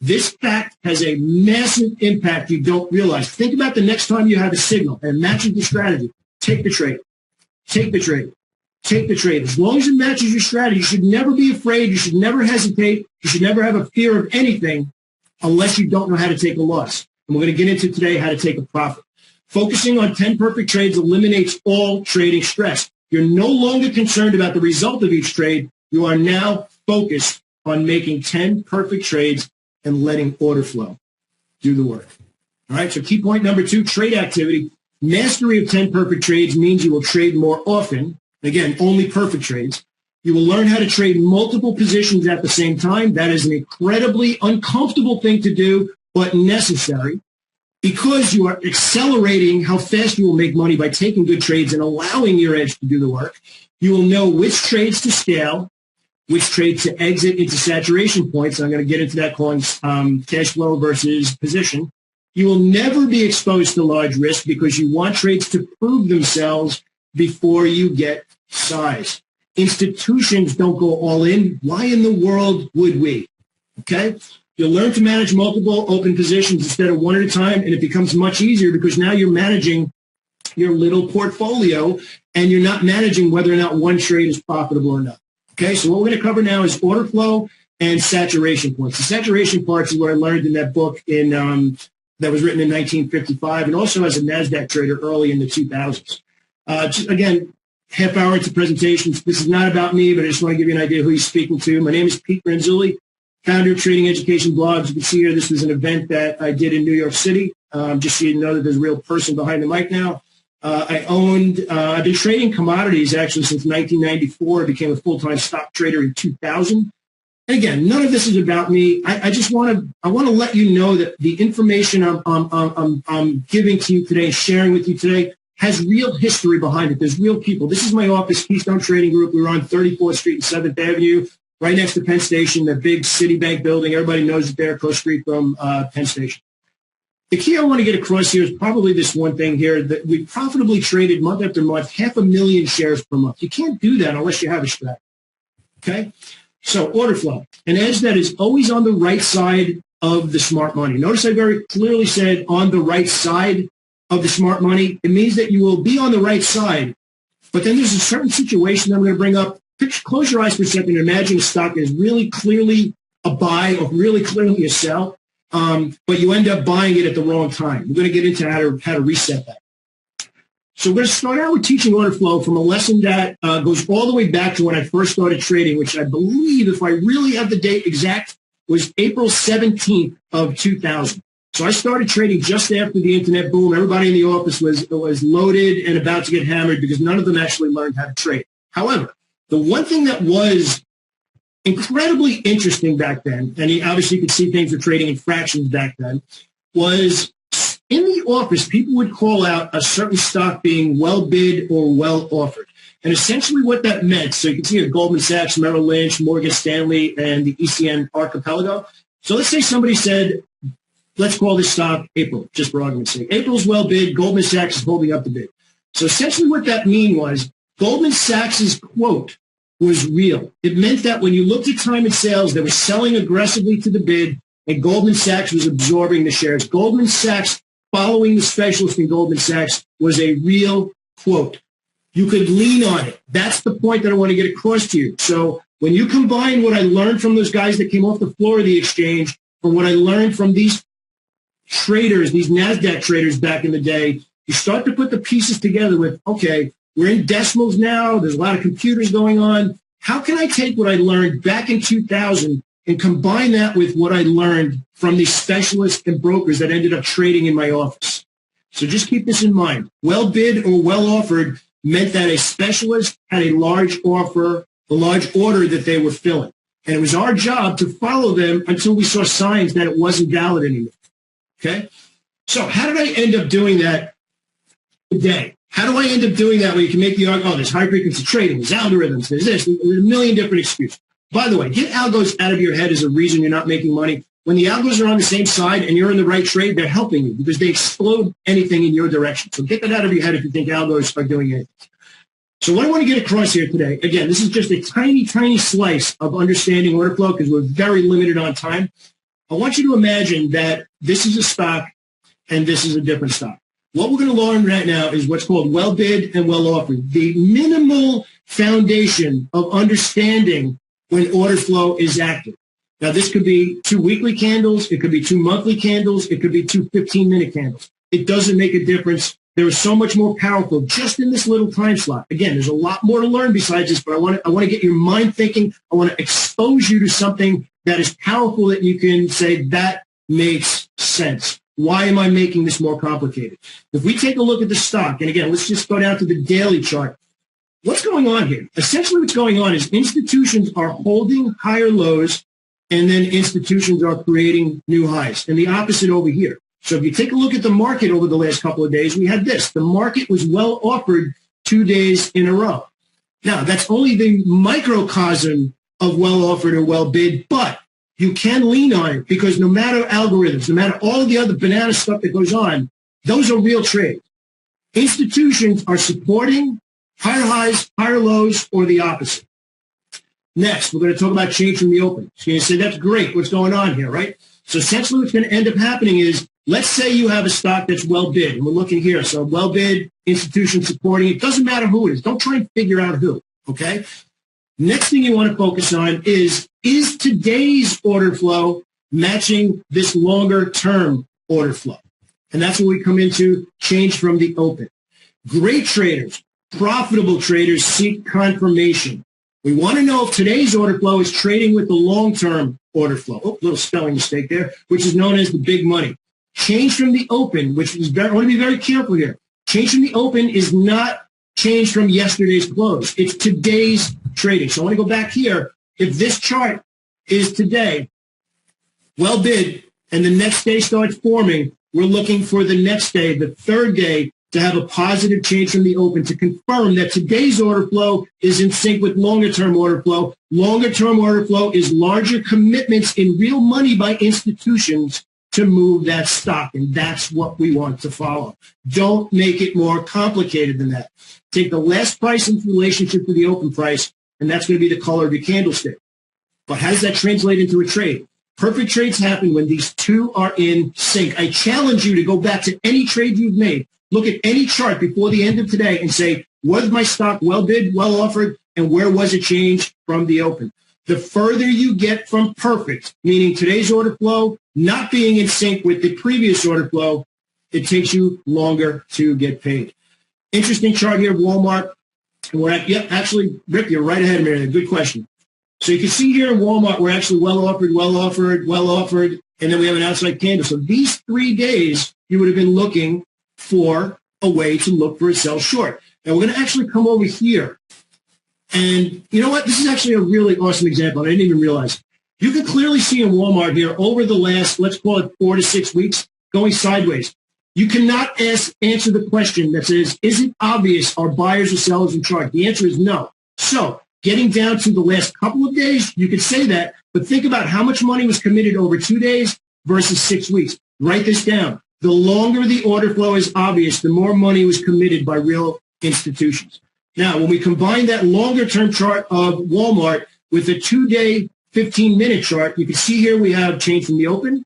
This fact has a massive impact you don't realize. Think about the next time you have a signal and matches the strategy. Take the trade. Take the trade. Take the trade. As long as it matches your strategy, you should never be afraid. You should never hesitate. You should never have a fear of anything unless you don't know how to take a loss. And we're going to get into today how to take a profit. Focusing on 10 perfect trades eliminates all trading stress. You're no longer concerned about the result of each trade. You are now focused on making 10 perfect trades and letting order flow do the work. All right, so key point number 2, trade activity. Mastery of 10 perfect trades means you will trade more often. Again, only perfect trades. You will learn how to trade multiple positions at the same time. That is an incredibly uncomfortable thing to do, but necessary, because you are accelerating how fast you will make money by taking good trades and allowing your edge to do the work. You will know which trades to scale, which trades to exit into saturation points. I'm going to get into that, calling cash flow versus position. You will never be exposed to large risk because you want trades to prove themselves before you get size. Institutions don't go all in. Why in the world would we? Okay? You'll learn to manage multiple open positions instead of one at a time, and it becomes much easier because now you're managing your little portfolio and you're not managing whether or not one trade is profitable or not. Okay, so what we're going to cover now is order flow and saturation points. The saturation parts is what I learned in that book that was written in 1955, and also as a NASDAQ trader early in the 2000s. Again, half hour into presentations. This is not about me, but I just want to give you an idea of who you're speaking to. My name is Pete Renzulli, founder of Trading Education Blogs. You can see here this was an event that I did in New York City, just so you know that there's a real person behind the mic now. I've been trading commodities actually since 1994. I became a full-time stock trader in 2000. And again, none of this is about me. I just want to let you know that the information I'm giving to you today, sharing with you today, has real history behind it. There's real people. This is my office, Keystone Trading Group. We were on 34th Street and 7th Avenue, right next to Penn Station, the big Citibank building. Everybody knows it there, across the street from Penn Station. The key I want to get across here is probably this one thing here, that we profitably traded month after month, 500,000 shares per month. You can't do that unless you have a strategy. Okay? So order flow, an edge that is always on the right side of the smart money. Notice I very clearly said on the right side of the smart money. It means that you will be on the right side, but then there's a certain situation that I'm going to bring up. Close your eyes for a second and imagine a stock is really clearly a buy or really clearly a sell, but you end up buying it at the wrong time. We're going to get into how to reset that. So we're going to start out with teaching order flow from a lesson that goes all the way back to when I first started trading, which I believe, if I really have the date exact, was April 17th of 2000. So I started trading just after the internet boom. Everybody in the office was loaded and about to get hammered because none of them actually learned how to trade. However, the one thing that was incredibly interesting back then, and obviously you could see things were trading in fractions back then, was in the office, people would call out a certain stock being well bid or well offered. And essentially what that meant, so you can see a Goldman Sachs, Merrill Lynch, Morgan Stanley, and the ECN archipelago. So let's say somebody said, let's call this stock April, just for argument's sake. April's well bid. Goldman Sachs is holding up the bid. So essentially what that mean was Goldman Sachs's quote was real. It meant that when you looked at time and sales, they were selling aggressively to the bid, and Goldman Sachs was absorbing the shares. Goldman Sachs, following the specialist in Goldman Sachs, was a real quote. You could lean on it. That's the point that I want to get across to you. So when you combine what I learned from those guys that came off the floor of the exchange or what I learned from these traders, these NASDAQ traders back in the day, you start to put the pieces together with, okay, we're in decimals now. There's a lot of computers going on. How can I take what I learned back in 2000 and combine that with what I learned from these specialists and brokers that ended up trading in my office? So just keep this in mind. Well bid or well offered meant that a specialist had a large offer, a large order that they were filling. And it was our job to follow them until we saw signs that it wasn't valid anymore. Okay? So how did I end up doing that today? How do I end up doing that where you can make the argument, oh, there's high-frequency trading, there's algorithms, there's this, there's a million different excuses. By the way, get algos out of your head as a reason you're not making money. When the algos are on the same side and you're in the right trade, they're helping you because they explode anything in your direction. So get that out of your head if you think algos are doing anything. So what I want to get across here today, again, this is just a tiny, tiny slice of understanding order flow because we're very limited on time. I want you to imagine that this is a stock and this is a different stock. What we're going to learn right now is what's called well bid and well offered, the minimal foundation of understanding when order flow is active. Now, this could be 2 weekly candles. It could be 2 monthly candles. It could be 2 15-minute candles. It doesn't make a difference. There is so much more powerful just in this little time slot. Again, there's a lot more to learn besides this, but I want to get your mind thinking. I want to expose you to something that is powerful that you can say, that makes sense. Why am I making this more complicated? If we take a look at the stock, and again, let's just go down to the daily chart. What's going on here? Essentially what's going on is institutions are holding higher lows, and then institutions are creating new highs, and the opposite over here. So if you take a look at the market over the last couple of days, we had this. The market was well offered 2 days in a row. Now, that's only the microcosm of well offered or well bid, but you can lean on it because no matter algorithms, no matter all the other banana stuff that goes on, those are real trades. Institutions are supporting higher highs, higher lows, or the opposite. Next, we're going to talk about change from the open. So you're going to say, that's great. What's going on here, right? So essentially what's going to end up happening is, let's say you have a stock that's well bid, and we're looking here. So well bid, institution supporting. It doesn't matter who it is. Don't try and figure out who, okay? Next thing you want to focus on is today's order flow matching this longer-term order flow? And that's where we come into change from the open. Great traders, profitable traders seek confirmation. We want to know if today's order flow is trading with the long-term order flow. Oh, little spelling mistake there, which is known as the big money. Change from the open, which is I want to be very careful here. Change from the open is not change from yesterday's close. It's today's trading. So I want to go back here. If this chart is today, well bid, and the next day starts forming, we're looking for the next day, the third day, to have a positive change from the open to confirm that today's order flow is in sync with longer-term order flow. Longer-term order flow is larger commitments in real money by institutions to move that stock, and that's what we want to follow. Don't make it more complicated than that. Take the last price in relationship to the open price, and that's going to be the color of your candlestick. But how does that translate into a trade? Perfect trades happen when these two are in sync. I challenge you to go back to any trade you've made. Look at any chart before the end of today and say, was my stock well bid, well offered, and where was it changed from the open? The further you get from perfect, meaning today's order flow not being in sync with the previous order flow, it takes you longer to get paid. Interesting chart here of Walmart. And we're at, yep, actually, Rick, you're right ahead of me there. Good question. So you can see here in Walmart, we're actually well offered, well offered, well offered, and then we have an outside candle. So these 3 days, you would have been looking for a way to look for a sell short. Now we're going to actually come over here. And you know what? This is actually a really awesome example. I didn't even realize. You can clearly see in Walmart here over the last, let's call it 4 to 6 weeks, going sideways. You cannot answer the question that says, is it obvious are buyers or sellers in chart? The answer is no. So getting down to the last couple of days, you could say that, but think about how much money was committed over 2 days versus 6 weeks. Write this down. The longer the order flow is obvious, the more money was committed by real institutions. Now, when we combine that longer-term chart of Walmart with the 2-day, 15-minute chart, you can see here we have change from the open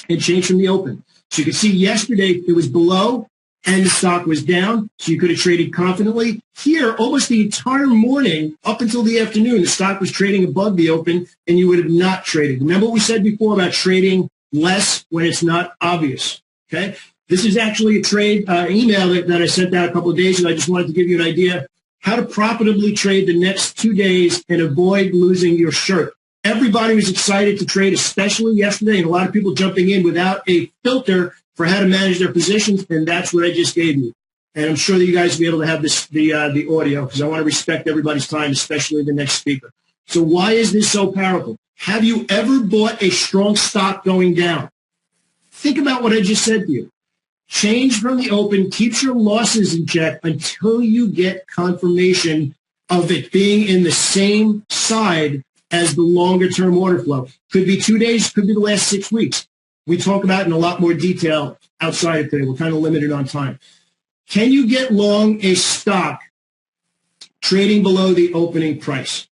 and change from the open. So you can see yesterday it was below and the stock was down, so you could have traded confidently. Here, almost the entire morning, up until the afternoon, the stock was trading above the open, and you would have not traded. Remember what we said before about trading less when it's not obvious, okay? This is actually a trade email that I sent out a couple of days ago. I just wanted to give you an idea how to profitably trade the next 2 days and avoid losing your shirt. Everybody was excited to trade, especially yesterday, and a lot of people jumping in without a filter for how to manage their positions, and that's what I just gave you. And I'm sure that you guys will be able to have the audio because I want to respect everybody's time, especially the next speaker. So why is this so powerful? Have you ever bought a strong stock going down? Think about what I just said to you. Change from the open, keeps your losses in check until you get confirmation of it being in the same side as the longer-term order flow. Could be 2 days, could be the last 6 weeks. We talk about in a lot more detail outside of today. We're kind of limited on time. Can you get long a stock trading below the opening price?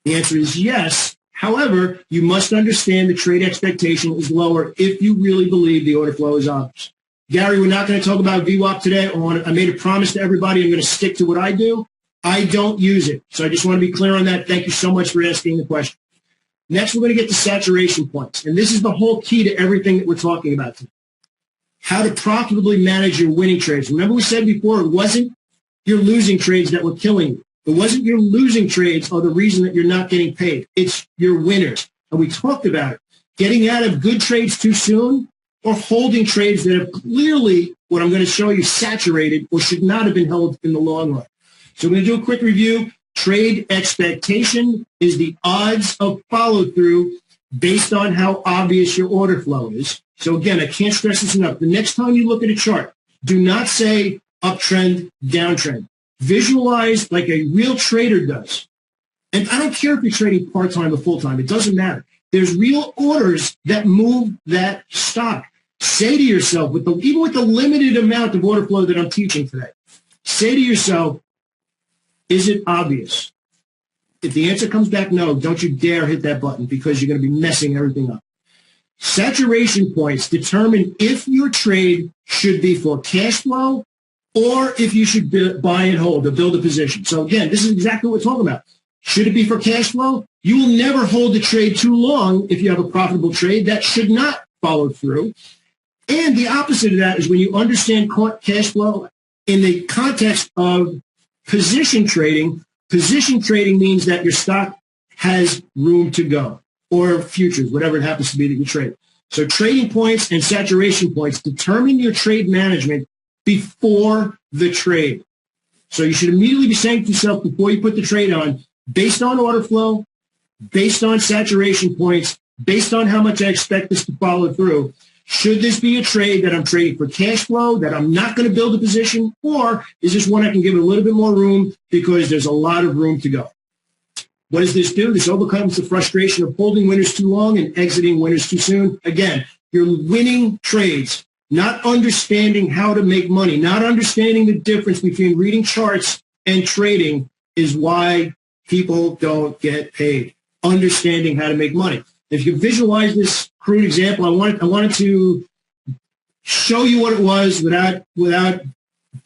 The answer is yes. However, you must understand the trade expectation is lower if you really believe the order flow is obvious. Gary, we're not going to talk about VWAP today. I made a promise to everybody. I'm going to stick to what I do. I don't use it. So I just want to be clear on that. Thank you so much for asking the question. Next, we're going to get to saturation points. And this is the whole key to everything that we're talking about today. How to profitably manage your winning trades. Remember we said before, it wasn't your losing trades that were killing you. It wasn't your losing trades are the reason that you're not getting paid. It's your winners. And we talked about it. Getting out of good trades too soon or holding trades that have clearly, what I'm going to show you, saturated or should not have been held in the long run. So we're going to do a quick review. Trade expectation is the odds of follow-through based on how obvious your order flow is. So again, I can't stress this enough. The next time you look at a chart, do not say uptrend, downtrend. Visualize like a real trader does. And I don't care if you're trading part-time or full-time. It doesn't matter. There's real orders that move that stock. Say to yourself, even with the limited amount of order flow that I'm teaching today, say to yourself, is it obvious? If the answer comes back no, don't you dare hit that button because you're going to be messing everything up. Saturation points determine if your trade should be for cash flow or if you should buy and hold or build a position. So again, this is exactly what we're talking about. Should it be for cash flow? You will never hold the trade too long if you have a profitable trade. That should not follow through. And the opposite of that is when you understand cash flow in the context of position trading means that your stock has room to go, or futures, whatever it happens to be that you trade. So trading points and saturation points determine your trade management before the trade. So you should immediately be saying to yourself before you put the trade on, based on order flow, based on saturation points, based on how much I expect this to follow through, should this be a trade that I'm trading for cash flow, that I'm not going to build a position, or is this one I can give it a little bit more room because there's a lot of room to go? What does this do? This overcomes the frustration of holding winners too long and exiting winners too soon. Again, you're winning trades, not understanding how to make money, not understanding the difference between reading charts and trading is why people don't get paid. Understanding how to make money. If you visualize this crude example, I wanted to show you what it was without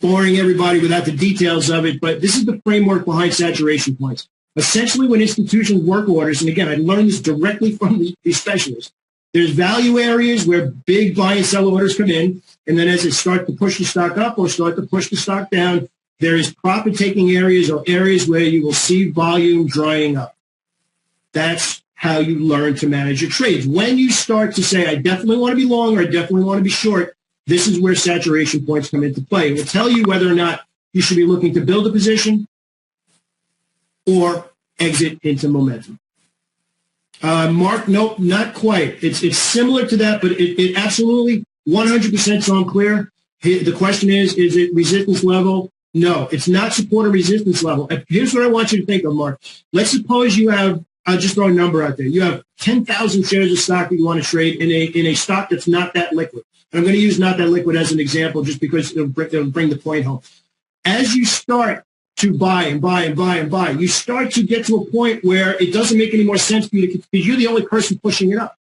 boring everybody, without the details of it. But this is the framework behind saturation points. Essentially, when institutions work orders, and again, I learned this directly from the specialists, there's value areas where big buy and sell orders come in, and then as it starts to push the stock up or start to push the stock down, there is profit-taking areas or areas where you will see volume drying up. That's how you learn to manage your trades. When you start to say, I definitely want to be long or I definitely want to be short, this is where saturation points come into play. It will tell you whether or not you should be looking to build a position or exit into momentum. Mark, nope, not quite. It's similar to that, but it absolutely 100% so I'm clear. The question is it resistance level? No, it's not support or resistance level. Here's what I want you to think of, Mark. Let's suppose you have, I'll just throw a number out there. You have 10,000 shares of stock that you want to trade in a stock that's not that liquid. And I'm going to use not that liquid as an example just because it'll bring the point home. As you start to buy and buy and buy and buy, you start to get to a point where it doesn't make any more sense for you because you're the only person pushing it up.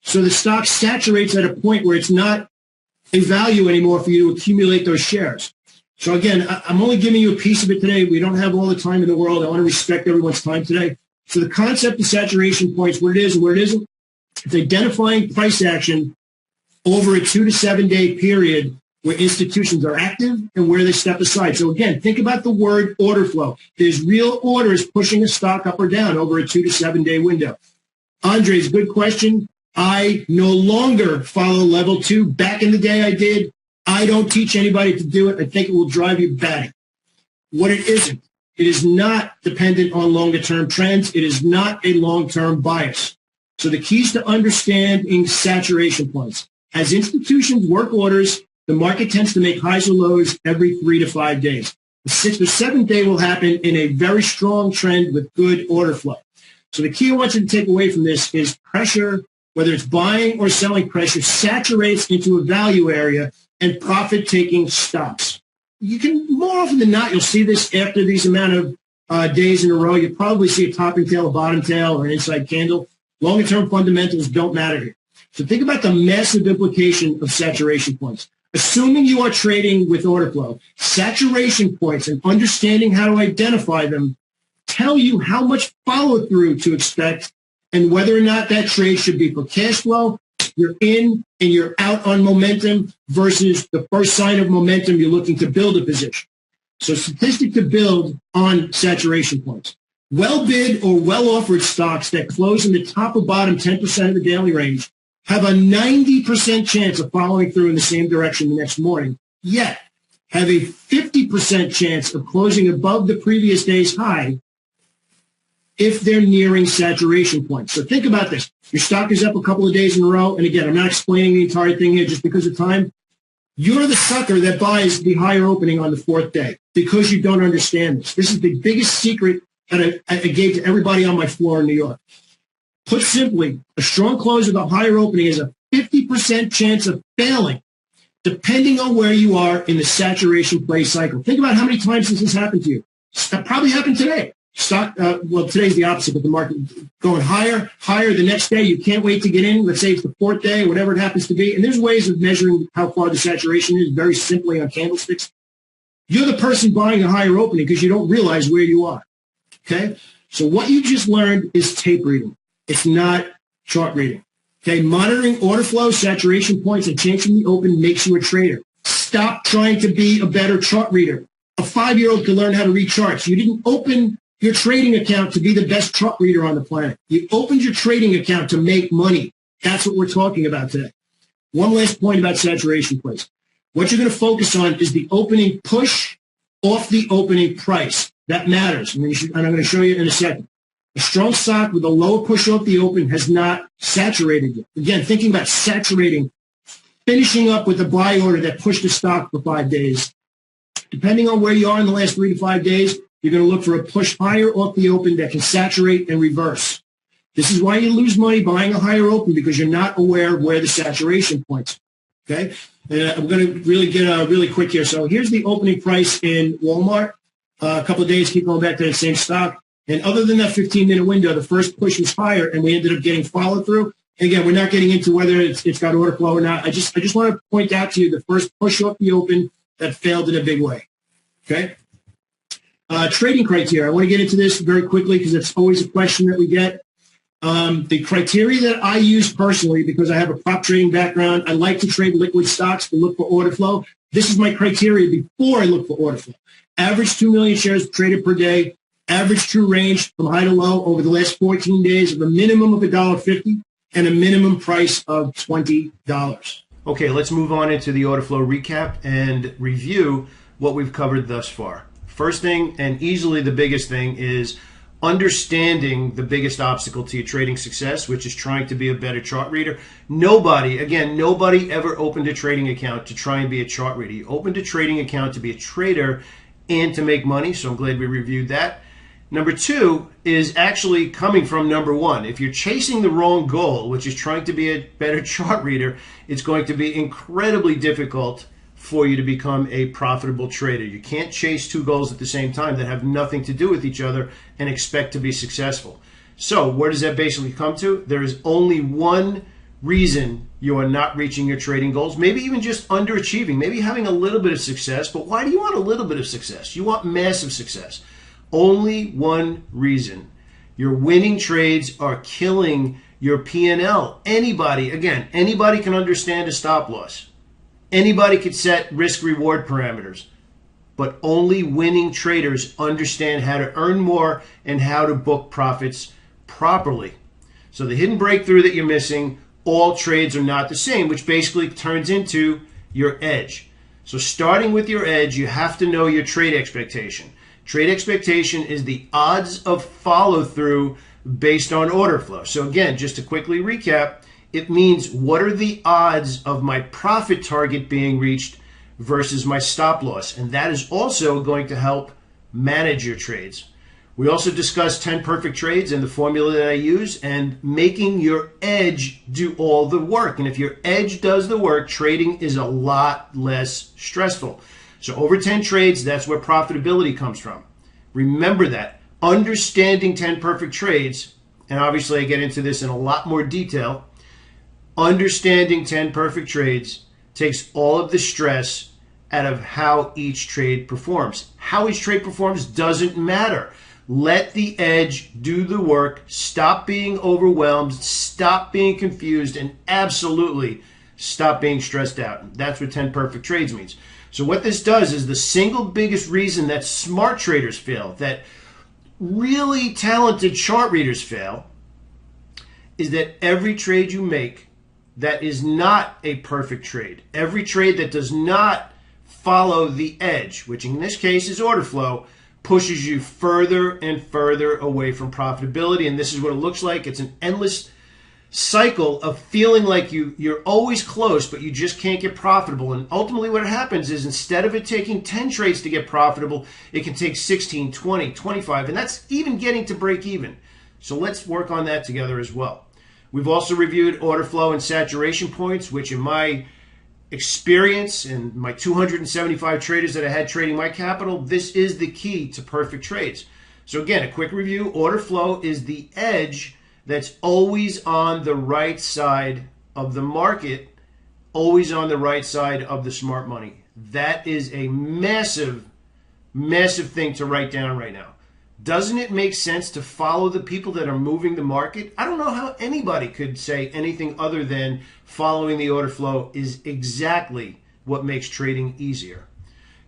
So the stock saturates at a point where it's not a value anymore for you to accumulate those shares. So again, I'm only giving you a piece of it today. We don't have all the time in the world. I want to respect everyone's time today. So the concept of saturation points, what it is and where it isn't, it's identifying price action over a 2 to 7 day period where institutions are active and where they step aside. So again, think about the word order flow. There's real orders pushing a stock up or down over a 2 to 7 day window. Andre's good question. I no longer follow level 2. Back in the day I did. I don't teach anybody to do it. I think it will drive you batty. What it isn't, it is not dependent on longer-term trends. It is not a long-term bias. So the key is to understanding saturation points. As institutions work orders, the market tends to make highs or lows every 3 to 5 days. The 6th or 7th day will happen in a very strong trend with good order flow. So the key I want you to take away from this is pressure, whether it's buying or selling pressure, saturates into a value area and profit-taking stops. You can, more often than not, you'll see this after these amount of days in a row. You probably see a topping tail, a bottom tail, or an inside candle. Longer-term fundamentals don't matter here. So think about the massive implication of saturation points. Assuming you are trading with order flow, saturation points and understanding how to identify them tell you how much follow-through to expect and whether or not that trade should be for cash flow, you're in and you're out on momentum versus the first sign of momentum, you're looking to build a position. So statistic to build on saturation points. Well bid or well offered stocks that close in the top or bottom 10% of the daily range have a 90% chance of following through in the same direction the next morning, yet have a 50% chance of closing above the previous day's high if they're nearing saturation points. So think about this. Your stock is up a couple of days in a row. And again, I'm not explaining the entire thing here just because of time. You're the sucker that buys the higher opening on the 4th day because you don't understand this. This is the biggest secret that I gave to everybody on my floor in New York. Put simply, a strong close of the higher opening is a 50% chance of failing depending on where you are in the saturation play cycle. Think about how many times this has happened to you. That probably happened today. Stock, well, today's the opposite, but the market going higher the next day. You can't wait to get in. Let's say it's the 4th day, whatever it happens to be. And there's ways of measuring how far the saturation is very simply on candlesticks. You're the person buying a higher opening because you don't realize where you are. Okay? So what you just learned is tape reading. It's not chart reading. Okay? Monitoring order flow, saturation points, and changing the open makes you a trader. Stop trying to be a better chart reader. A 5-year-old can learn how to read charts. You didn't open your trading account to be the best chart reader on the planet. You opened your trading account to make money. That's what we're talking about today. One last point about saturation points. What you're going to focus on is the opening push off the opening price. That matters. And I'm going to show you in a second. A strong stock with a lower push off the open has not saturated yet. Again, thinking about saturating, finishing up with a buy order that pushed the stock for 5 days. Depending on where you are in the last 3 to 5 days, you're going to look for a push higher off the open that can saturate and reverse. This is why you lose money buying a higher open because you're not aware of where the saturation points. Okay? And I'm going to really get really quick here. So here's the opening price in Walmart. A couple of days, keep going back to that same stock. And other than that 15-minute window, the first push was higher, and we ended up getting follow-through. Again, we're not getting into whether it's got order flow or not. I just want to point out to you the first push off the open that failed in a big way. Okay? Trading criteria. I want to get into this very quickly because it's always a question that we get. The criteria that I use personally, because I have a prop trading background, I like to trade liquid stocks to look for order flow. This is my criteria before I look for order flow. Average 2 million shares traded per day. Average true range from high to low over the last 14 days of a minimum of $1.50 and a minimum price of $20. Okay, let's move on into the order flow recap and review what we've covered thus far. First thing, and easily the biggest thing, is understanding the biggest obstacle to your trading success, which is trying to be a better chart reader. Nobody ever opened a trading account to try and be a chart reader. You opened a trading account to be a trader and to make money, so I'm glad we reviewed that. Number two is actually coming from number one. If you're chasing the wrong goal, which is trying to be a better chart reader, it's going to be incredibly difficult for you to become a profitable trader. You can't chase two goals at the same time that have nothing to do with each other and expect to be successful. So where does that basically come to? There is only one reason you are not reaching your trading goals, maybe even just underachieving, maybe having a little bit of success. But why do you want a little bit of success? You want massive success. Only one reason. Your winning trades are killing your P&L. Anybody can understand a stop loss. Anybody could set risk-reward parameters, but only winning traders understand how to earn more and how to book profits properly. So the hidden breakthrough that you're missing, all trades are not the same, which basically turns into your edge. So starting with your edge, you have to know your trade expectation. Trade expectation is the odds of follow-through based on order flow. So again, just to quickly recap, it means what are the odds of my profit target being reached versus my stop loss. And that is also going to help manage your trades. We also discussed 10 perfect trades and the formula that I use and making your edge do all the work. And if your edge does the work, trading is a lot less stressful. So over 10 trades, that's where profitability comes from. Remember that. Understanding 10 perfect trades, and obviously I get into this in a lot more detail, understanding 10 perfect trades takes all of the stress out of how each trade performs. How each trade performs doesn't matter. Let the edge do the work. Stop being overwhelmed. Stop being confused. And absolutely stop being stressed out. That's what 10 perfect trades means. So what this does is the single biggest reason that smart traders fail, that really talented chart readers fail, is that every trade you make that is not a perfect trade, every trade that does not follow the edge, which in this case is order flow, pushes you further and further away from profitability. And this is what it looks like. It's an endless cycle of feeling like you're always close, but you just can't get profitable. And ultimately what happens is instead of it taking 10 trades to get profitable, it can take 16, 20, 25, and that's even getting to break even. So let's work on that together as well. We've also reviewed order flow and saturation points, which in my experience and my 275 traders that I had trading my capital, this is the key to perfect trades. So again, a quick review. Order flow is the edge that's always on the right side of the market, always on the right side of the smart money. That is a massive, massive thing to write down right now. Doesn't it make sense to follow the people that are moving the market? I don't know how anybody could say anything other than following the order flow is exactly what makes trading easier.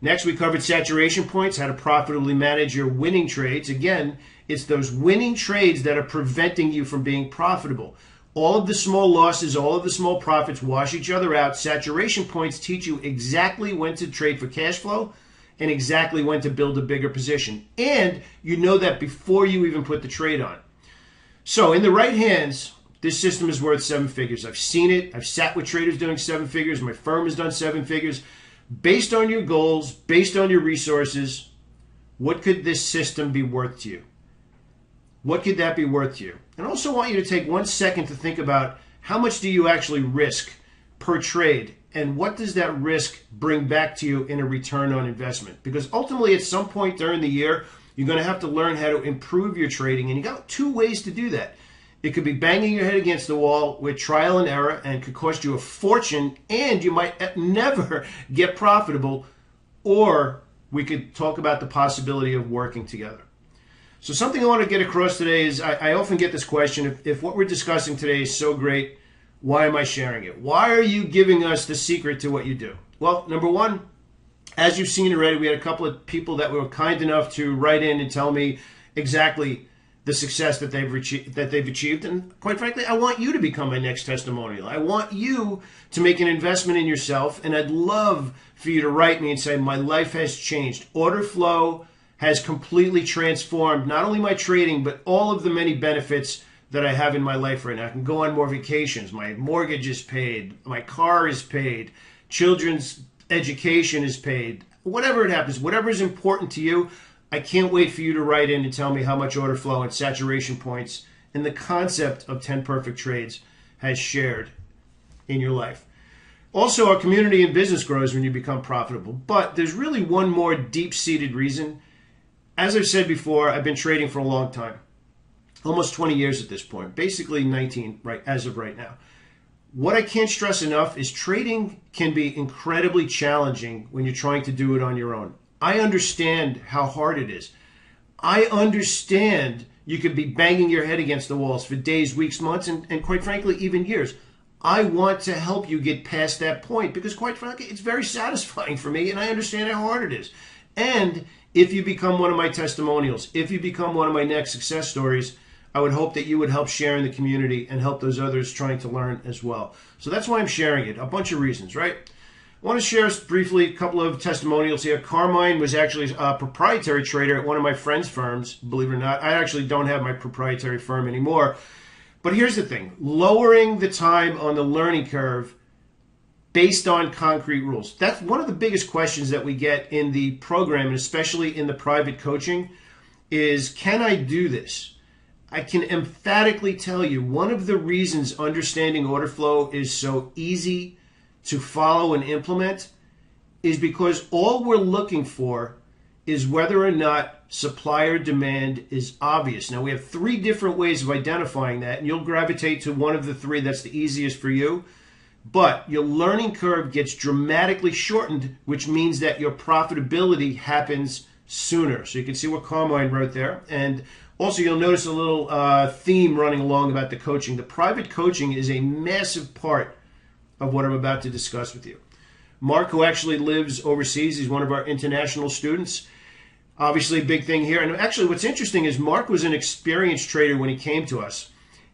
Next, we covered saturation points, how to profitably manage your winning trades. Again, it's those winning trades that are preventing you from being profitable. All of the small losses, all of the small profits wash each other out. Saturation points teach you exactly when to trade for cash flow and exactly when to build a bigger position. And you know that before you even put the trade on. So in the right hands, this system is worth 7 figures. I've seen it. I've sat with traders doing 7 figures. My firm has done 7 figures. Based on your goals, based on your resources, what could this system be worth to you? What could that be worth to you? And I also want you to take 1 second to think about how much do you actually risk per trade, and what does that risk bring back to you in a return on investment? Because ultimately, at some point during the year, you're going to have to learn how to improve your trading, and you got 2 ways to do that. It could be banging your head against the wall with trial and error and could cost you a fortune, and you might never get profitable, or we could talk about the possibility of working together. So something I want to get across today is I often get this question, if what we're discussing today is so great, why am I sharing it? Why are you giving us the secret to what you do? Well, number one, as you've seen already, we had a couple of people that were kind enough to write in and tell me exactly the success that they've achieved. And quite frankly, I want you to become my next testimonial. I want you to make an investment in yourself, and I'd love for you to write me and say, my life has changed. Order flow has completely transformed not only my trading, but all of the many benefits that I have in my life right now. I can go on more vacations. My mortgage is paid. My car is paid. Children's education is paid. Whatever it happens, whatever is important to you, I can't wait for you to write in and tell me how much order flow and saturation points and the concept of 10 perfect trades has shared in your life. Also, our community and business grows when you become profitable. But there's really one more deep-seated reason. As I've said before, I've been trading for a long time. Almost 20 years at this point. Basically 19 right as of right now. What I can't stress enough is trading can be incredibly challenging when you're trying to do it on your own. I understand how hard it is. I understand you could be banging your head against the walls for days, weeks, months, and quite frankly, even years. I want to help you get past that point because quite frankly, it's very satisfying for me and I understand how hard it is. And if you become one of my testimonials, if you become one of my next success stories, I would hope that you would help share in the community and help those others trying to learn as well. So that's why I'm sharing it. A bunch of reasons, right? I want to share briefly a couple of testimonials here. Carmine was actually a proprietary trader at one of my friend's firms, believe it or not. I actually don't have my proprietary firm anymore. But here's the thing. Lowering the time on the learning curve based on concrete rules. That's one of the biggest questions that we get in the program, and especially in the private coaching, is can I do this? I can emphatically tell you one of the reasons understanding order flow is so easy to follow and implement is because all we're looking for is whether or not supplier demand is obvious. Now, we have 3 different ways of identifying that, and you'll gravitate to one of the 3 that's the easiest for you. But your learning curve gets dramatically shortened, which means that your profitability happens sooner. So you can see what Carmine wrote there. And also, you'll notice a little theme running along about the coaching. The private coaching is a massive part of what I'm about to discuss with you. Mark, who actually lives overseas, he's one of our international students. Obviously, a big thing here. And actually, what's interesting is Mark was an experienced trader when he came to us.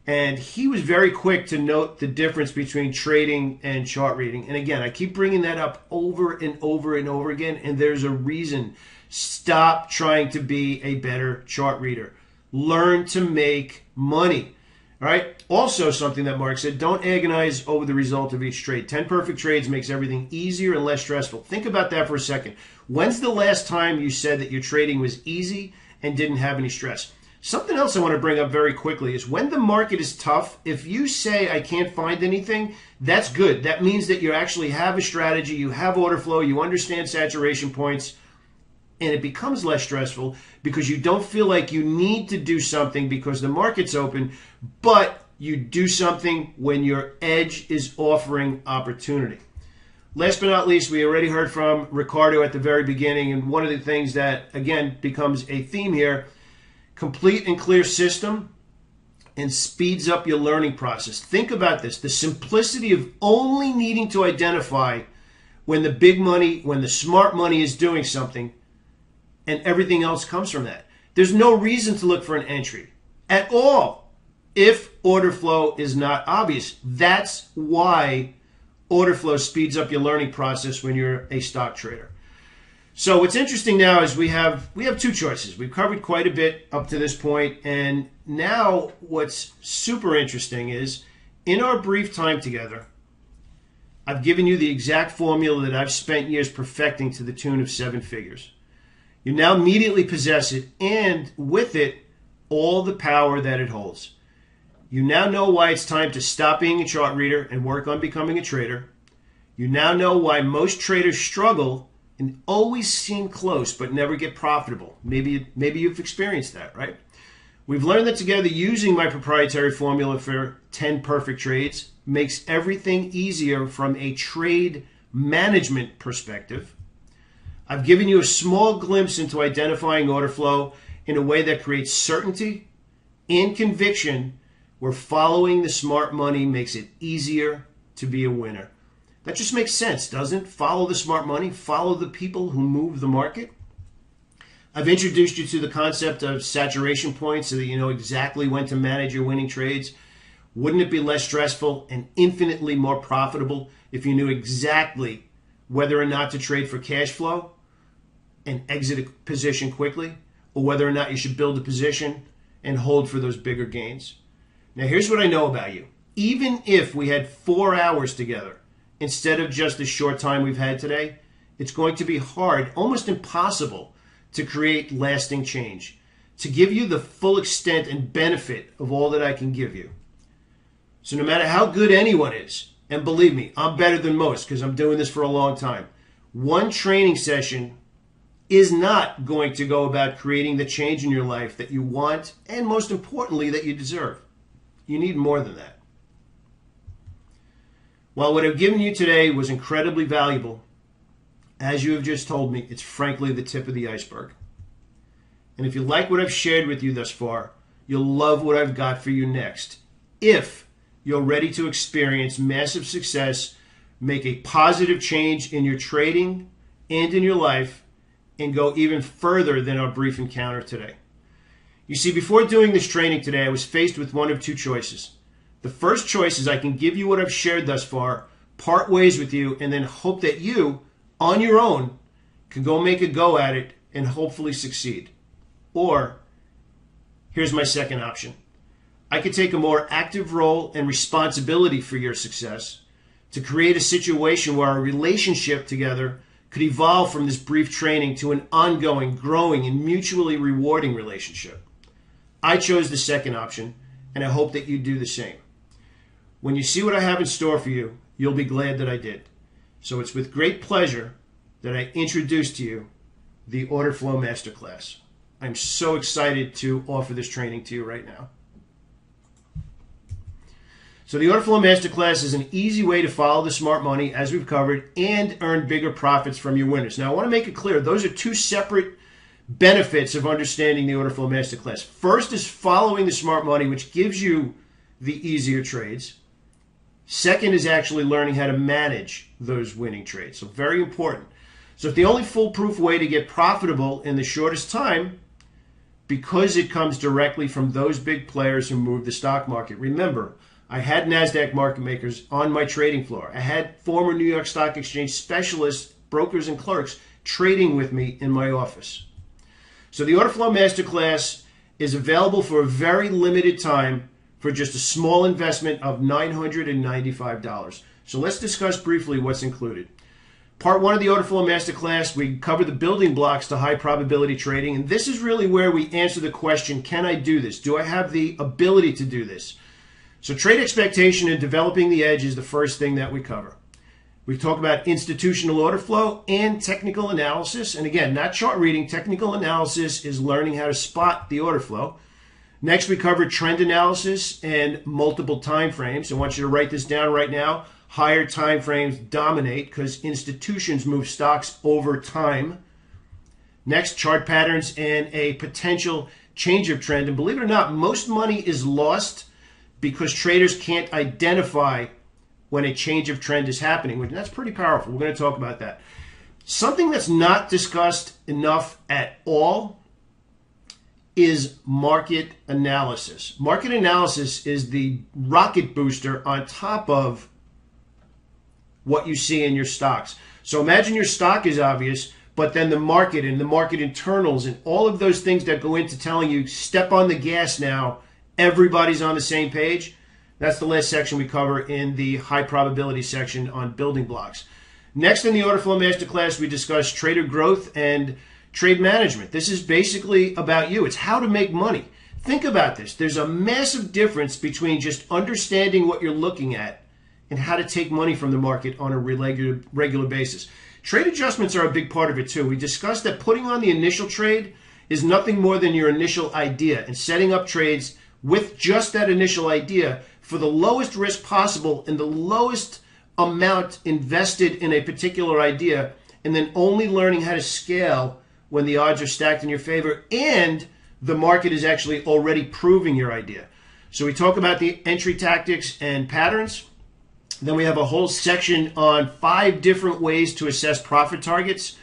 And he was very quick to note the difference between trading and chart reading. And again, I keep bringing that up over and over and over again. And there's a reason. Stop trying to be a better chart reader. Learn to make money. All right. Also, something that Mark said, don't agonize over the result of each trade. 10 perfect trades makes everything easier and less stressful. Think about that for a second. When's the last time you said that your trading was easy and didn't have any stress? Something else I want to bring up very quickly is when the market is tough, if you say I can't find anything, that's good. That means that you actually have a strategy, you have order flow, you understand saturation points, and it becomes less stressful because you don't feel like you need to do something because the market's open, but you do something when your edge is offering opportunity. Last but not least, we already heard from Ricardo at the very beginning, and one of the things that, again, becomes a theme here, complete and clear system and speeds up your learning process. Think about this, the simplicity of only needing to identify when the big money, when the smart money is doing something, and everything else comes from that. There's no reason to look for an entry at all if order flow is not obvious. That's why order flow speeds up your learning process when you're a stock trader. So what's interesting now is we have 2 choices. We've covered quite a bit up to this point, and now what's super interesting is in our brief time together, I've given you the exact formula that I've spent years perfecting to the tune of 7 figures. You now immediately possess it, and with it, all the power that it holds. You now know why it's time to stop being a chart reader and work on becoming a trader. You now know why most traders struggle and always seem close but never get profitable. Maybe you've experienced that, right? We've learned that together using my proprietary formula for 10 perfect trades makes everything easier from a trade management perspective. I've given you a small glimpse into identifying order flow in a way that creates certainty and conviction where following the smart money makes it easier to be a winner. That just makes sense, doesn't it? Follow the smart money, follow the people who move the market. I've introduced you to the concept of saturation points so that you know exactly when to manage your winning trades. Wouldn't it be less stressful and infinitely more profitable if you knew exactly whether or not to trade for cash flow and exit a position quickly, or whether or not you should build a position and hold for those bigger gains. Now, here's what I know about you. Even if we had 4 hours together instead of just the short time we've had today, it's going to be hard, almost impossible, to create lasting change, to give you the full extent and benefit of all that I can give you. So no matter how good anyone is, and believe me, I'm better than most because I'm doing this for a long time, one training session is not going to go about creating the change in your life that you want and, most importantly, that you deserve. You need more than that. While what I've given you today was incredibly valuable, as you have just told me, it's frankly the tip of the iceberg. And if you like what I've shared with you thus far, you'll love what I've got for you next. If you're ready to experience massive success, make a positive change in your trading and in your life, and go even further than our brief encounter today. You see, before doing this training today, I was faced with one of two choices. The first choice is I can give you what I've shared thus far, part ways with you, and then hope that you, on your own, can go make a go at it and hopefully succeed. Or, here's my second option. I could take a more active role and responsibility for your success to create a situation where our relationship together could evolve from this brief training to an ongoing, growing, and mutually rewarding relationship. I chose the second option, and I hope that you do the same. When you see what I have in store for you, you'll be glad that I did. So it's with great pleasure that I introduce to you the Order Flow Masterclass. I'm so excited to offer this training to you right now. So the Order Flow Masterclass is an easy way to follow the smart money, as we've covered, and earn bigger profits from your winners. Now, I want to make it clear, those are two separate benefits of understanding the Order Flow Masterclass. First is following the smart money, which gives you the easier trades. Second is actually learning how to manage those winning trades. So very important. So if the only foolproof way to get profitable in the shortest time, because it comes directly from those big players who move the stock market. Remember, I had NASDAQ market makers on my trading floor. I had former New York Stock Exchange specialists, brokers, and clerks trading with me in my office. So the Order Flow Masterclass is available for a very limited time for just a small investment of $995. So let's discuss briefly what's included. Part 1 of the Order Flow Masterclass, we cover the building blocks to high probability trading. And this is really where we answer the question, can I do this? Do I have the ability to do this? So trade expectation and developing the edge is the first thing that we cover. We talk about institutional order flow and technical analysis. And again, not chart reading. Technical analysis is learning how to spot the order flow. Next, we cover trend analysis and multiple time frames. I want you to write this down right now. Higher time frames dominate because institutions move stocks over time. Next, chart patterns and a potential change of trend. And believe it or not, most money is lost because traders can't identify when a change of trend is happening. And that's pretty powerful. We're going to talk about that. Something that's not discussed enough at all is market analysis. Market analysis is the rocket booster on top of what you see in your stocks. So imagine your stock is obvious, but then the market and the market internals and all of those things that go into telling you step on the gas now, everybody's on the same page. That's the last section we cover in the high probability section on building blocks. Next in the Order Flow Masterclass, we discuss trader growth and trade management. This is basically about you. It's how to make money. Think about this. There's a massive difference between just understanding what you're looking at and how to take money from the market on a regular basis. Trade adjustments are a big part of it too. We discussed that putting on the initial trade is nothing more than your initial idea and setting up trades with just that initial idea for the lowest risk possible and the lowest amount invested in a particular idea, and then only learning how to scale when the odds are stacked in your favor and the market is actually already proving your idea. So we talk about the entry tactics and patterns. Then we have a whole section on 5 different ways to assess profit targets,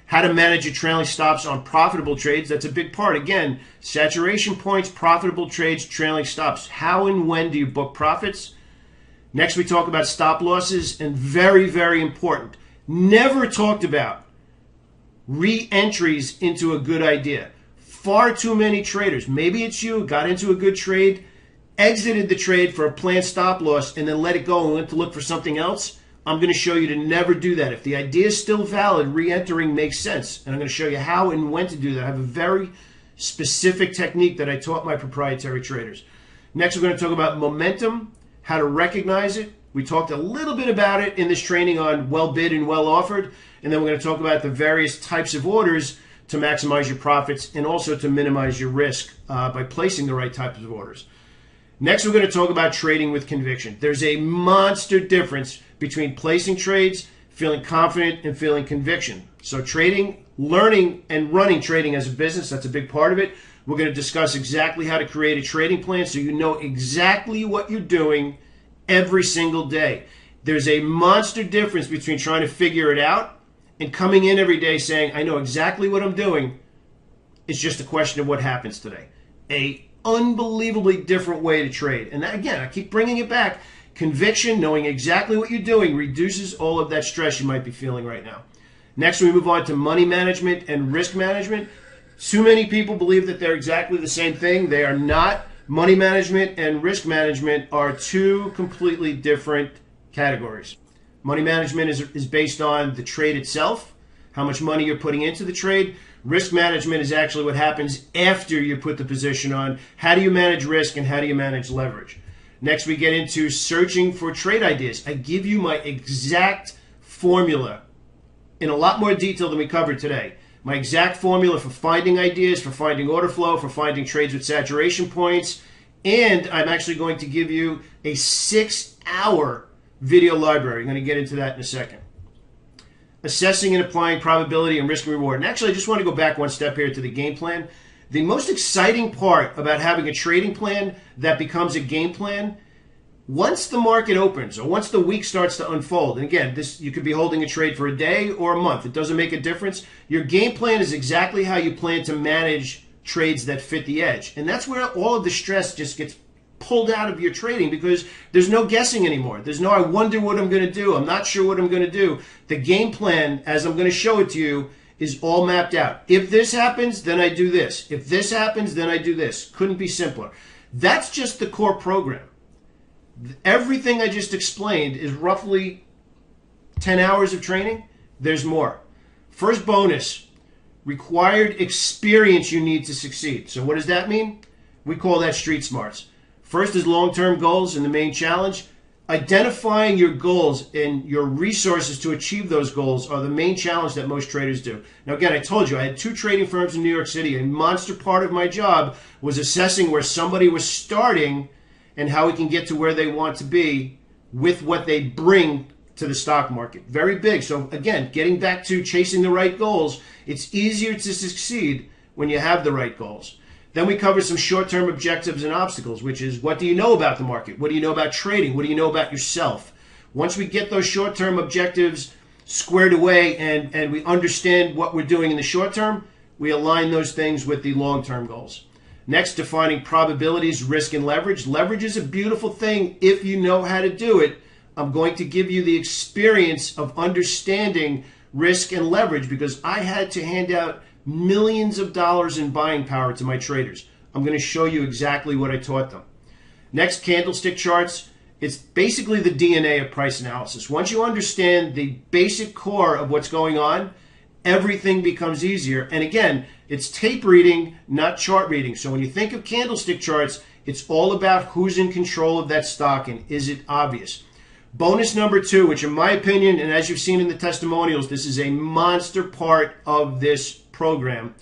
how to manage your trailing stops on profitable trades. That's a big part. Again, saturation points, profitable trades, trailing stops. How and when do you book profits? Next, we talk about stop losses, and very, very important, never talked about re-entries into a good idea. Far too many traders, maybe it's you, got into a good trade, exited the trade for a planned stop loss, and then let it go and went to look for something else. I'm going to show you to never do that. If the idea is still valid, re-entering makes sense. And I'm going to show you how and when to do that. I have a very specific technique that I taught my proprietary traders. Next, we're going to talk about momentum, how to recognize it. We talked a little bit about it in this training on well bid and well offered. And then we're going to talk about the various types of orders to maximize your profits and also to minimize your risk by placing the right types of orders. Next, we're going to talk about trading with conviction. There's a monster difference between placing trades, feeling confident, and feeling conviction. So trading, learning, and running trading as a business, that's a big part of it. We're going to discuss exactly how to create a trading plan so you know exactly what you're doing every single day. There's a monster difference between trying to figure it out and coming in every day saying, I know exactly what I'm doing. It's just a question of what happens today. A unbelievably different way to trade. And that, again, I keep bringing it back. Conviction, knowing exactly what you're doing, reduces all of that stress you might be feeling right now. Next, we move on to money management and risk management. Too many people believe that they're exactly the same thing. They are not. Money management and risk management are two completely different categories. Money management is based on the trade itself, how much money you're putting into the trade. Risk management is actually what happens after you put the position on. How do you manage risk and how do you manage leverage? Next, we get into searching for trade ideas. I give you my exact formula in a lot more detail than we covered today. My exact formula for finding ideas, for finding order flow, for finding trades with saturation points. And I'm actually going to give you a 6-hour video library. I'm going to get into that in a second. Assessing and applying probability and risk and reward. And actually, I just want to go back one step here to the game plan. The most exciting part about having a trading plan that becomes a game plan, once the market opens or once the week starts to unfold, and again, this you could be holding a trade for a day or a month. It doesn't make a difference. Your game plan is exactly how you plan to manage trades that fit the edge. And that's where all of the stress just gets pulled out of your trading because there's no guessing anymore. There's no, I wonder what I'm going to do. I'm not sure what I'm going to do. The game plan, as I'm going to show it to you, is all mapped out. If this happens, then I do this. If this happens, then I do this. Couldn't be simpler. That's just the core program. Everything I just explained is roughly 10 hours of training. There's more. First bonus, required experience you need to succeed. So what does that mean? We call that street smarts. First is long-term goals and the main challenge. Identifying your goals and your resources to achieve those goals are the main challenge that most traders do. Now, again, I told you I had 2 trading firms in New York City. A monster part of my job was assessing where somebody was starting and how we can get to where they want to be with what they bring to the stock market. Very big. So, again, getting back to chasing the right goals, it's easier to succeed when you have the right goals. Then we cover some short-term objectives and obstacles, which is what do you know about the market? What do you know about trading? What do you know about yourself? Once we get those short-term objectives squared away and we understand what we're doing in the short term, we align those things with the long-term goals. Next, defining probabilities, risk, and leverage. Leverage is a beautiful thing if you know how to do it. I'm going to give you the experience of understanding risk and leverage because I had to hand out millions of dollars in buying power to my traders. I'm going to show you exactly what I taught them. Next, candlestick charts. It's basically the DNA of price analysis. Once you understand the basic core of what's going on, everything becomes easier. And again, it's tape reading, not chart reading. So when you think of candlestick charts, it's all about who's in control of that stock and is it obvious. Bonus number 2, which in my opinion, and as you've seen in the testimonials, this is a monster part of this program,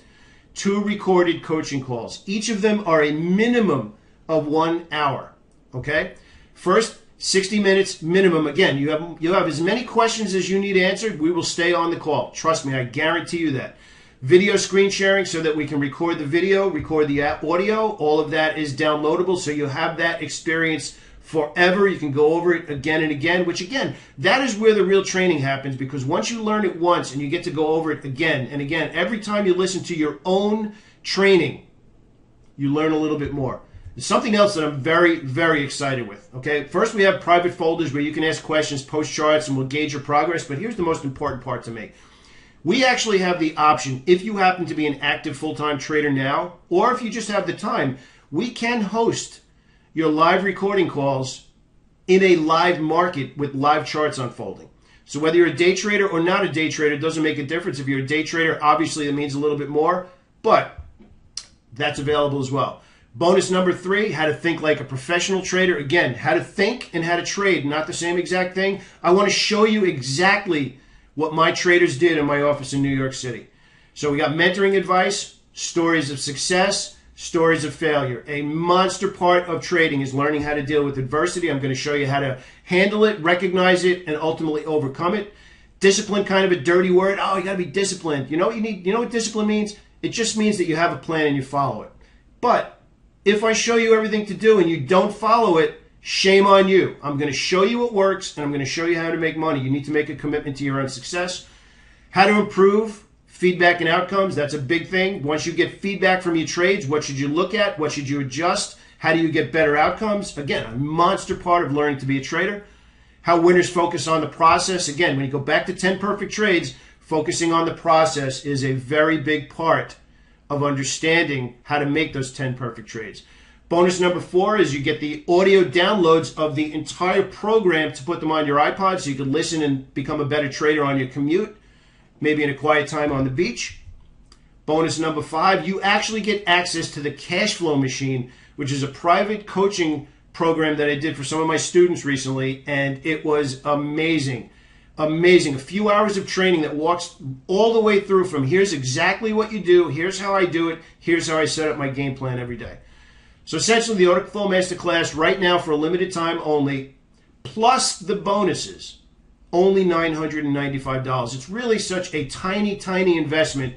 2 recorded coaching calls. Each of them are a minimum of 1 hour. Okay? First, 60 minutes minimum. Again, you have as many questions as you need answered. We will stay on the call. Trust me, I guarantee you that. Video screen sharing so that we can record the video, record the audio. All of that is downloadable, so you have that experience forever. You can go over it again and again, which again, that is where the real training happens because once you learn it once and you get to go over it again and again, every time you listen to your own training, you learn a little bit more. There's something else that I'm very, very excited with. Okay, first we have private folders where you can ask questions, post charts, and we'll gauge your progress. But here's the most important part to me. We actually have the option, if you happen to be an active full-time trader now, or if you just have the time, we can host your live recording calls in a live market with live charts unfolding. So whether you're a day trader or not a day trader, it doesn't make a difference. If you're a day trader, obviously it means a little bit more, but that's available as well. Bonus number 3, how to think like a professional trader. Again, how to think and how to trade, not the same exact thing. I want to show you exactly what my traders did in my office in New York City. So we got mentoring advice, stories of success, stories of failure. A monster part of trading is learning how to deal with adversity. I'm going to show you how to handle it, recognize it, and ultimately overcome it. Discipline, kind of a dirty word. Oh, you got to be disciplined. You know what you need? You know what discipline means? It just means that you have a plan and you follow it. But if I show you everything to do and you don't follow it, shame on you. I'm going to show you what works, and I'm going to show you how to make money. You need to make a commitment to your own success. How to improve feedback and outcomes. That's a big thing. Once you get feedback from your trades, what should you look at? What should you adjust? How do you get better outcomes? Again, a monster part of learning to be a trader. How winners focus on the process. Again, when you go back to 10 perfect trades, focusing on the process is a very big part of understanding how to make those 10 perfect trades. Bonus number 4 is you get the audio downloads of the entire program to put them on your iPod so you can listen and become a better trader on your commute, maybe in a quiet time on the beach. Bonus number 5, you actually get access to the cash flow machine, which is a private coaching program that I did for some of my students recently, and it was amazing. Amazing. A few hours of training that walks all the way through from here's exactly what you do, here's how I do it, here's how I set up my game plan every day. So essentially the Order Flow Masterclass right now for a limited time only, plus the bonuses, only $995. It's really such a tiny, tiny investment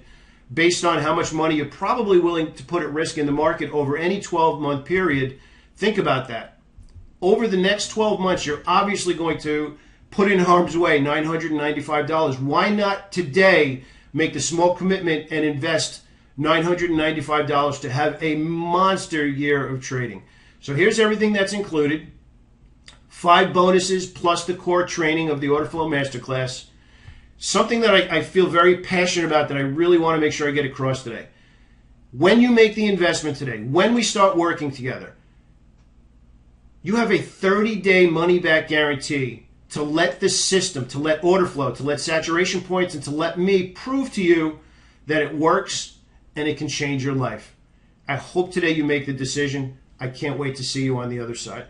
based on how much money you're probably willing to put at risk in the market over any 12-month period. Think about that. Over the next 12 months, you're obviously going to put in harm's way $995. Why not today make the small commitment and invest $995 to have a monster year of trading? So here's everything that's included. 5 bonuses plus the core training of the Order Flow Masterclass. Something that I feel very passionate about that I really want to make sure I get across today. When you make the investment today, when we start working together, you have a 30-day money-back guarantee to let the system, to let order flow, to let saturation points, and to let me prove to you that it works and it can change your life. I hope today you make the decision. I can't wait to see you on the other side.